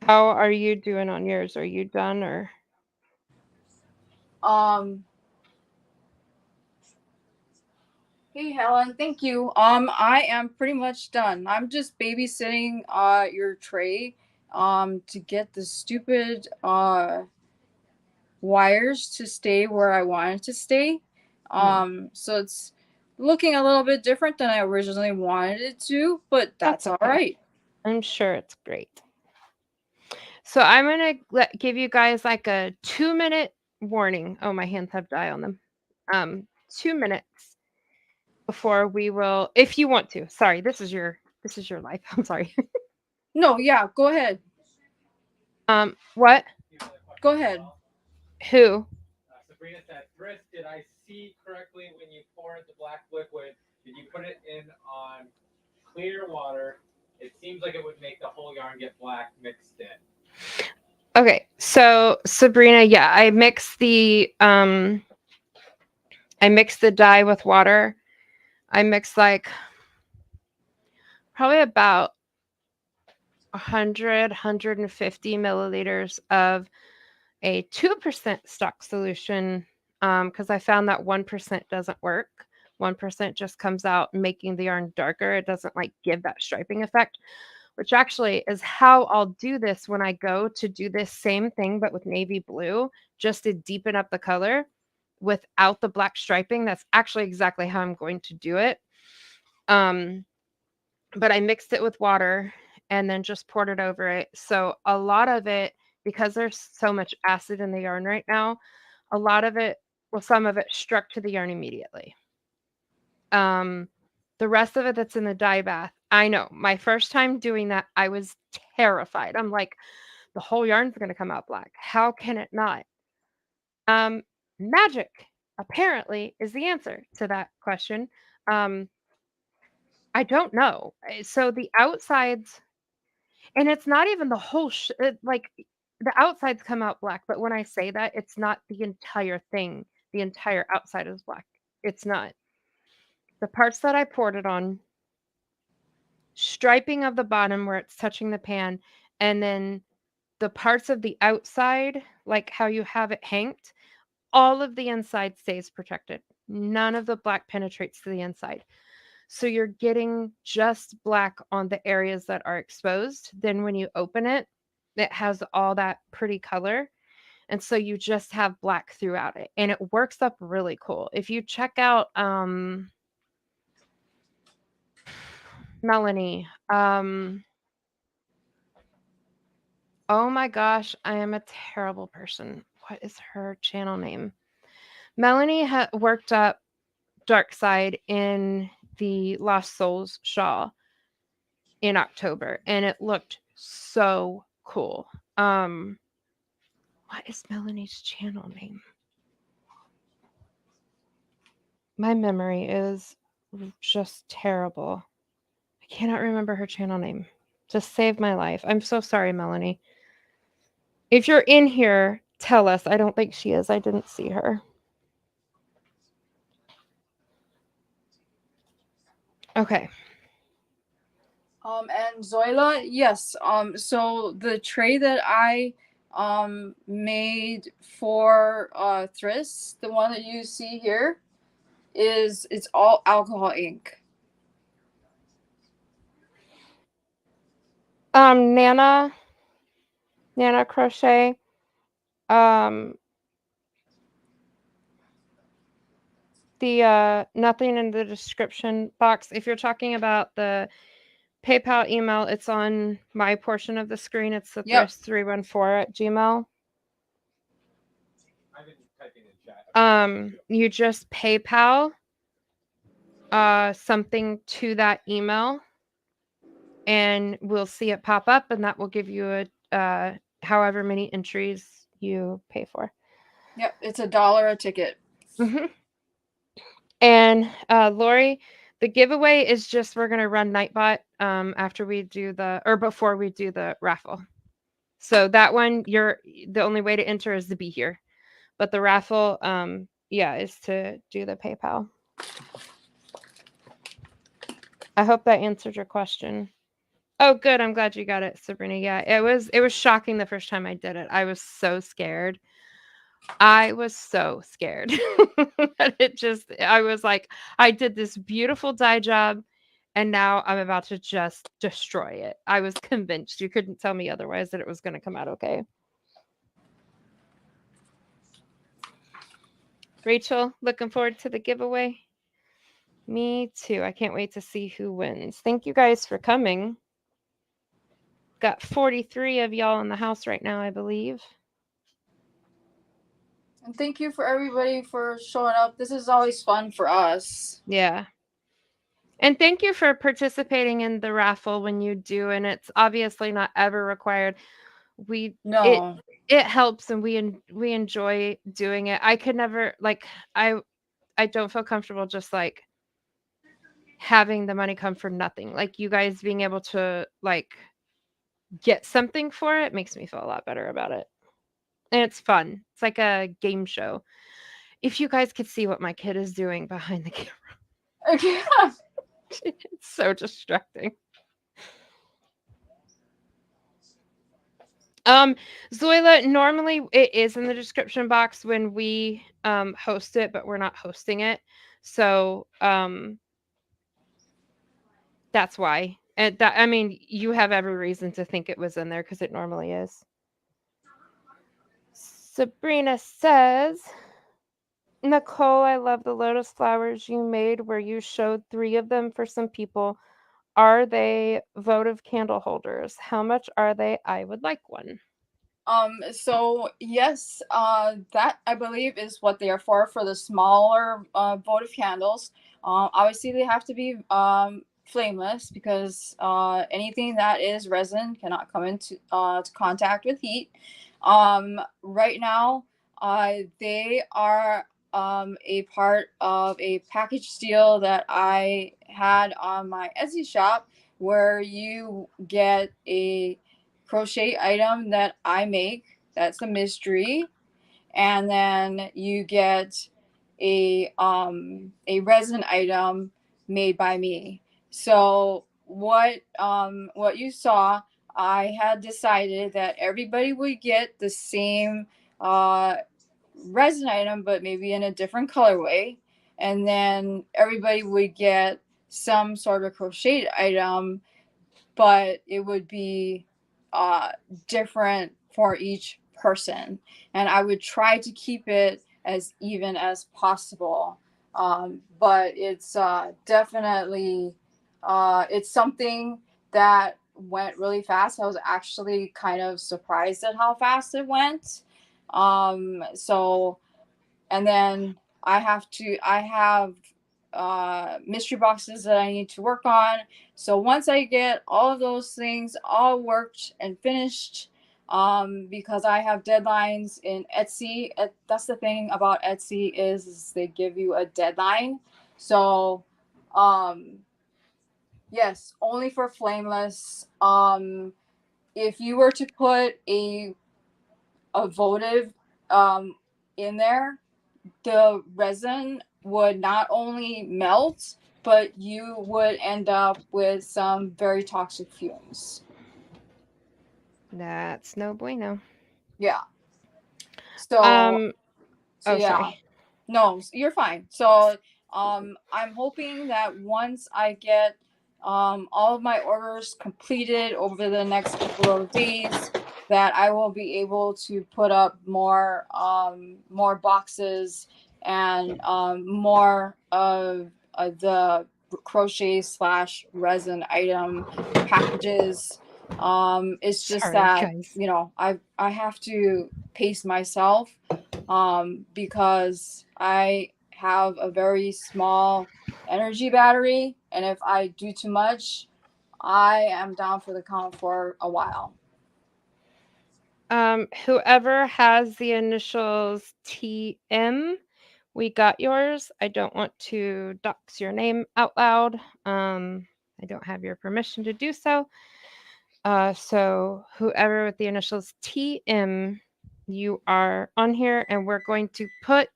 How are you doing on yours? Are you done or? Um, Hey Helen, thank you. I am pretty much done. I'm just babysitting your tray to get the stupid wires to stay where I want it to stay. So it's looking a little bit different than I originally wanted it to, but that's okay. all right. I'm sure it's great. So I'm gonna give you guys like a 2-minute warning. Oh, my hands have dye on them. 2 minutes before we will, if you want to. Sorry, this is your life. I'm sorry. No, yeah, go ahead. What? Go ahead. Who? Sabrina said, Thryss, did I see correctly when you poured the black liquid? Did you put it in on clear water? It seems like it would make the whole yarn get black mixed in. Okay, so Sabrina, yeah, I mixed the dye with water. I mixed like probably about 150 milliliters of a 2% stock solution because I found that 1% doesn't work. 1% just comes out making the yarn darker. It doesn't like give that striping effect, which actually is how I'll do this when I go to do this same thing, but with navy blue, just to deepen up the color without the black striping. That's actually exactly how I'm going to do it. But I mixed it with water and then just poured it over it. So a lot of it, because there's so much acid in the yarn right now, a lot of it, well, some of it struck to the yarn immediately. The rest of it that's in the dye bath, I know. My first time doing that, I was terrified. I'm like, the whole yarn's going to come out black. How can it not? Um, Magic apparently is the answer to that question. Um, I don't know. So the outsides, and it's not even the whole like the outsides come out black, but when I say that, it's not the entire thing. The entire outside is black. It's not. The parts that I poured it on, striping of the bottom where it's touching the pan, and then the parts of the outside, like how you have it hanged, all of the inside stays protected. None of the black penetrates to the inside. So you're getting just black on the areas that are exposed. Then when you open it, it has all that pretty color. And so you just have black throughout it. And it works up really cool. If you check out Melanie, oh my gosh, I am a terrible person. What is her channel name? Melanie worked up Dark Side in the Lost Souls shawl in October, and it looked so cool. What is Melanie's channel name? My memory is just terrible. I cannot remember her channel name. Just saved my life. I'm so sorry, Melanie. If you're in here, tell us. I don't think she is. I didn't see her. Okay. And Zoila, yes. So the tray that I made for Thryss, the one that you see here, it's all alcohol ink. Nana Crochet. Um, the nothing in the description box. If you're talking about the PayPal email, it's on my portion of the screen. It's the Yep. Thryss314 at Gmail. I've been typing in chat. You just PayPal something to that email, and we'll see it pop up, and that will give you a however many entries you pay for. Yep, it's $1 a ticket. Mm-hmm. And Lori, the giveaway is just we're gonna run Nightbot after we do before we do the raffle. So that one, the only way to enter is to be here, but the raffle, yeah, is to do the PayPal. I hope that answered your question. Oh, good. I'm glad you got it, Sabrina. Yeah, it was shocking the first time I did it. I was so scared. I was so scared. I was like, I did this beautiful dye job and now I'm about to just destroy it. I was convinced. You couldn't tell me otherwise that it was going to come out okay. Rachel, looking forward to the giveaway. Me too. I can't wait to see who wins. Thank you guys for coming. Got 43 of y'all in the house right now, I believe. And thank you for everybody for showing up. This is always fun for us. Yeah. And thank you for participating in the raffle when you do, and it's obviously not ever required. No. It helps, and we enjoy doing it. I could never I don't feel comfortable just like having the money come for nothing. Like you guys being able to like get something for it makes me feel a lot better about it. And it's fun. It's like a game show. If you guys could see what my kid is doing behind the camera. Okay. It's so distracting. Zoila, normally it is in the description box when we host it, but we're not hosting it. So that's why. And that, I mean, you have every reason to think it was in there because it normally is. Sabrina says, Nicole, I love the lotus flowers you made where you showed 3 of them for some people. Are they votive candle holders? How much are they? I would like one. So yes, that I believe is what they are for the smaller votive candles. Obviously they have to be flameless because anything that is resin cannot come into to contact with heat. Right now, they are a part of a package deal that I had on my Etsy shop, where you get a crochet item that I make. That's a mystery. And then you get a resin item made by me. So what you saw, I had decided that everybody would get the same uh resin item, but maybe in a different colorway. And then everybody would get some sort of crocheted item, but it would be uh, different for each person. And I would try to keep it as even as possible. But it's definitely it's something that went really fast. I was actually kind of surprised at how fast it went. So and then I have mystery boxes that I need to work on. So once I get all of those things all worked and finished, because I have deadlines in Etsy. That's the thing about Etsy is they give you a deadline. So um, yes, only for flameless. If you were to put a votive in there, the resin would not only melt, but you would end up with some very toxic fumes. That's no bueno. Yeah. So Um. so Oh, yeah. sorry. No, you're fine. So I'm hoping that once I get all of my orders completed over the next couple of days, that I will be able to put up more boxes and more of the crochet slash resin item packages. It's just Sorry, that, guys. I have to pace myself, because I have a very small energy battery, and if I do too much, I am down for the count for a while. Whoever has the initials TM, we got yours. I don't want to dox your name out loud. I don't have your permission to do so. So whoever with the initials TM, you are on here, and we're going to put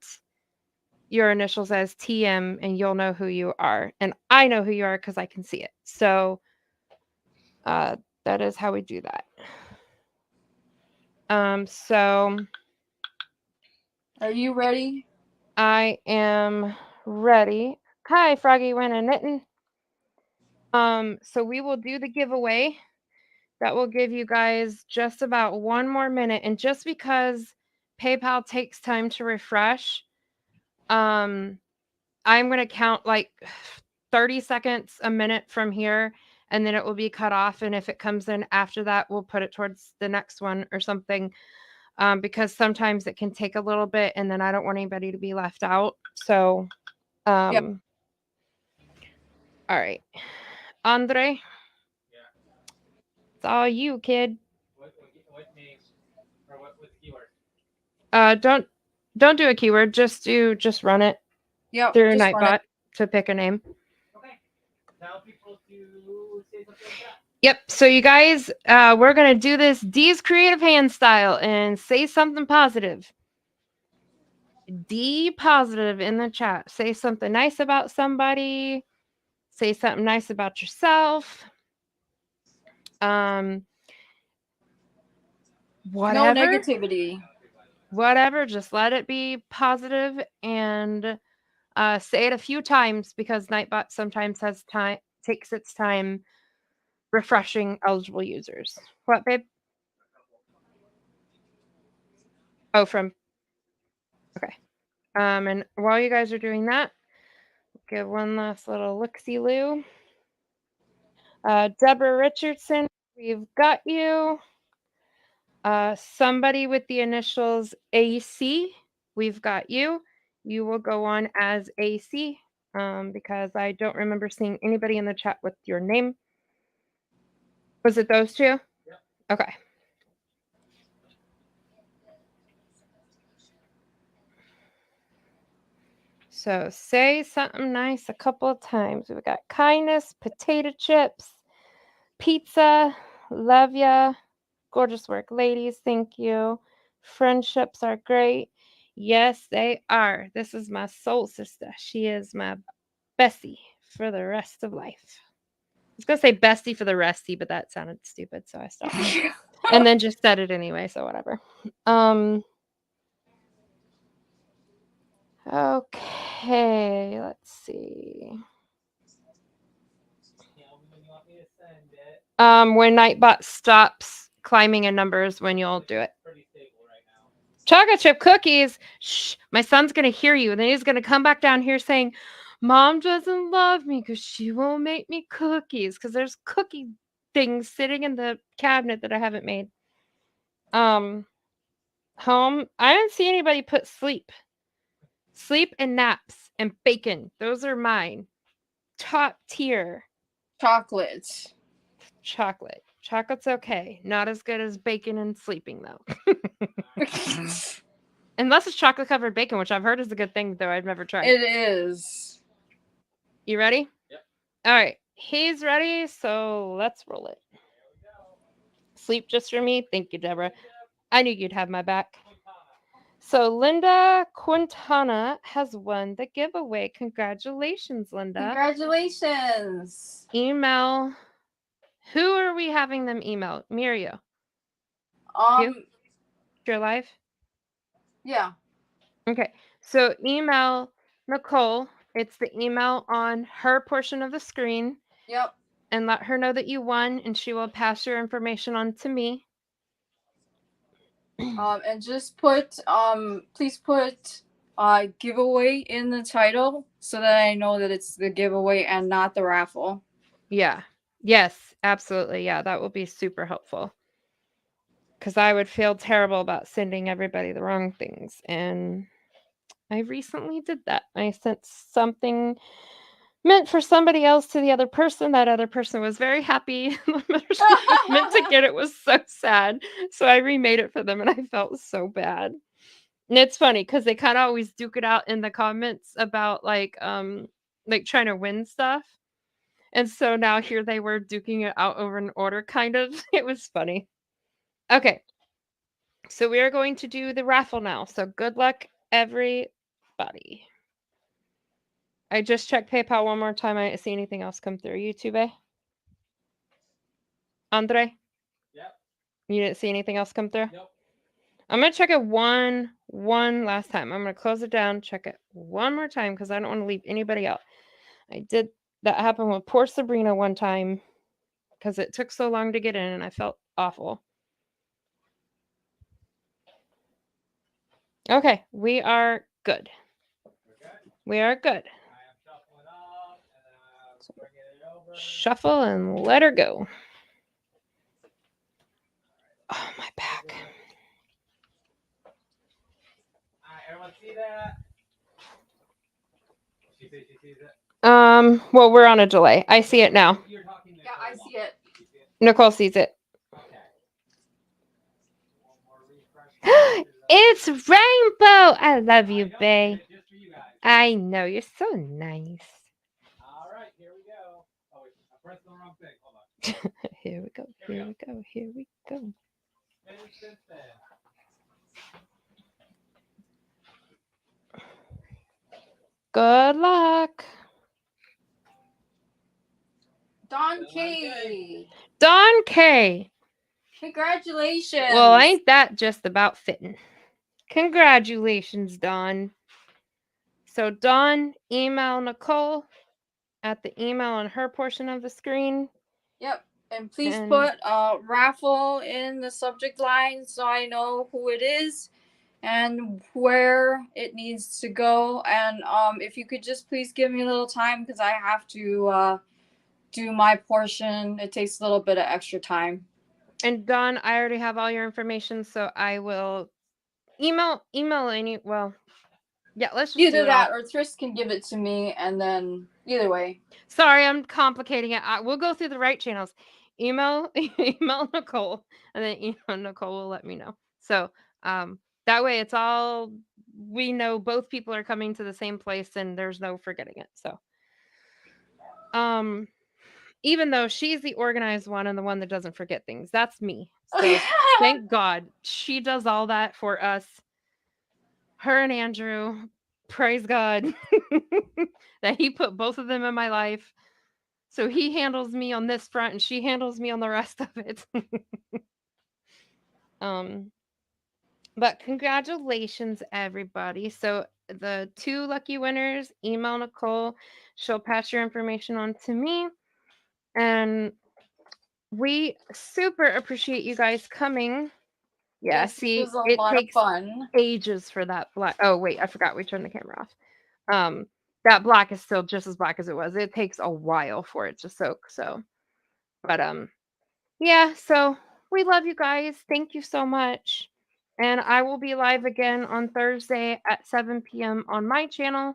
your initials as TM, and you'll know who you are, and I know who you are because I can see it. So uh, that is how we do that. So Are you ready? I am ready. Hi, Froggy Win and Knitting. So we will do the giveaway. That will give you guys just about 1 more minute. And just because PayPal takes time to refresh, I'm gonna count like 30 seconds, a minute from here, and then it will be cut off. And if it comes in after that, we'll put it towards the next one or something. Because sometimes it can take a little bit, and then I don't want anybody to be left out. So Yep. all right. Andre, Yeah. it's all you, kid. What name or what's keyword? Don't do a keyword. Just run it Yep. through Just run it. Nightbot to pick a name. Okay. Tell people to say something like that. Yep. So you guys, we're gonna do this D's creative hand style and say something positive. D positive in the chat. Say something nice about somebody. Say something nice about yourself. Um, No whatever, negativity. whatever. Just let it be positive and say it a few times because Nightbot sometimes has time takes its time refreshing eligible users. What, babe? Oh, from okay. And while you guys are doing that, give one last little look-see loo. Deborah Richardson, we've got you. Somebody with the initials AC, we've got you. You will go on as AC because I don't remember seeing anybody in the chat with your name. Was it those two? Yep. Okay. So say something nice a couple of times. We've got kindness, potato chips, pizza, love ya, gorgeous work, ladies, thank you. Friendships are great. Yes, they are. This is my soul sister. She is my bestie for the rest of life. I was gonna say bestie for the resty, but that sounded stupid, so I stopped. And then just said it anyway, so whatever. Okay, let's see. When Nightbot stops climbing in numbers, when you'll do it. Pretty stable right now. Chocolate chip cookies. Shh, my son's gonna hear you, and then he's gonna come back down here saying, "Mom doesn't love me because she won't make me cookies." Because there's cookie things sitting in the cabinet that I haven't made. Home. I didn't see anybody put sleep. Sleep and naps and bacon. Those are mine. Top tier. Chocolate. Chocolate. Chocolate's okay. Not as good as bacon and sleeping though. Unless it's chocolate covered bacon, which I've heard is a good thing, though I've never tried. It is. You ready? Yep. All right. He's ready, so let's roll it. Sleep just for me. Thank you, Deborah. I knew you'd have my back. So Linda Quintana has won the giveaway. Congratulations, Linda. Congratulations. Email. Who are we having them email? Mirio. You? You're live? Yeah. Okay. So email Nicole. It's the email on her portion of the screen. Yep. And let her know that you won, and she will pass your information on to me. And just put please put giveaway in the title so that I know that it's the giveaway and not the raffle. Yeah. Yes, absolutely. Yeah, that will be super helpful. Because I would feel terrible about sending everybody the wrong things. And I recently did that. I sent something meant for somebody else to the other person. That other person was very happy. The person who was meant to get it was so sad. So I remade it for them and I felt so bad. And it's funny because they kind of always duke it out in the comments about like trying to win stuff. And so now here they were duking it out over an order, kind of. It was funny. Okay. So we are going to do the raffle now. So good luck, everybody. I just checked PayPal one more time. I didn't see anything else come through. YouTube? Andre? Yep. You didn't see anything else come through? Nope. I'm going to check it one last time. I'm going to close it down, check it one more time because I don't want to leave anybody out. That happened with poor Sabrina one time because it took so long to get in and I felt awful. Okay, we are good. We are good. I am shuffling up and bringing it over. Shuffle and let her go. Oh, my back. Alright, everyone see that? She says she sees it. Well, we're on a delay. I see it now. You're talking to Yeah, I see it. You see it? Nicole sees it. Okay. One more refresh. It's Rainbow. I love you, I know, babe. just for you guys. I know. You're so nice. Alright, here we go. Oh wait, I pressed the wrong thing. Hold on. Here we go. Here we go. Here we go. Spin, spin, spin. Good luck. Don K. Don K. Congratulations. Well, ain't that just about fitting? Congratulations, Dawn. So, Dawn, email Nicole at the email on her portion of the screen. Yep. And please put raffle in the subject line so I know who it is and where it needs to go. And if you could just please give me a little time because I have to do my portion. It takes a little bit of extra time. And Don, I already have all your information, so I will email any. Well, yeah, let's just do Either it all. that or Thryss can give it to me, and then either way. Sorry, I'm complicating it. We'll go through the right channels. Email email Nicole, and then email Nicole will let me know. So that way it's all, we know both people are coming to the same place and there's no forgetting it. So um even though she's the organized one and the one that doesn't forget things, that's me. So thank God she does all that for us. Her and Andrew, praise God that he put both of them in my life. So he handles me on this front and she handles me on the rest of it. um but congratulations everybody. So the two lucky winners, email Nicole, she'll pass your information on to me, and we super appreciate you guys coming. Yeah, Yes, it see, was a it lot of takes fun. ages for that black. Oh wait, I forgot we turned the camera off. That black is still just as black as it was. It takes a while for it to soak. So, but yeah, so we love you guys. Thank you so much. And I will be live again on Thursday at 7 p.m. on my channel.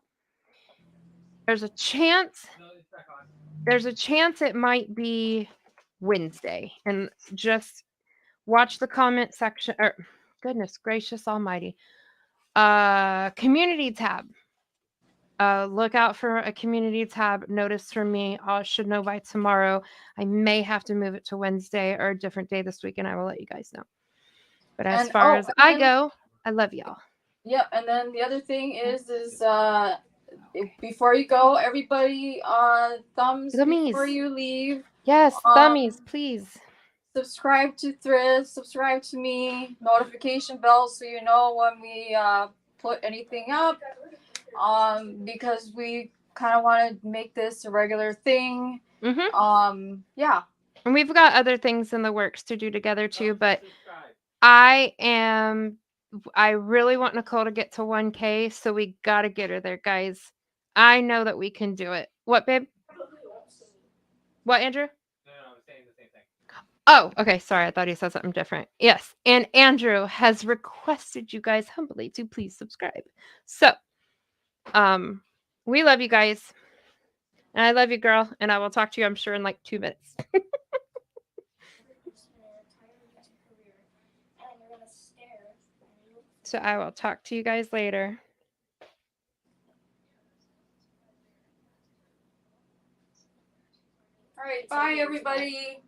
There's a chance No, it's back on. there's a chance it might be Wednesday. And just watch the comment section, or goodness gracious almighty. Community tab. Look out for a community tab notice from me. I should know by tomorrow. I may have to move it to Wednesday or a different day this week, and I will let you guys know. But as And far oh, as and I then go, I love y'all. yeah, and then the other thing is before you go, everybody, thumbs before Thummies. you leave. Yes, thummies, Um, please. subscribe to Thryss, subscribe to me, notification bell so you know when we put anything up. Because we kind of want to make this a regular thing. Mm-hmm. Yeah. And we've got other things in the works to do together too, Don't but subscribe. I really want Nicole to get to 1K, so we gotta get her there, guys. I know that we can do it. What, babe? What, Andrew? No, I was saying the same thing. Oh, okay. Sorry, I thought he said something different. Yes, and Andrew has requested you guys humbly to please subscribe. So, um, we love you guys, and I love you, girl. And I will talk to you, I'm sure, in like 2 minutes. So I will talk to you guys later. All right. Bye, everybody.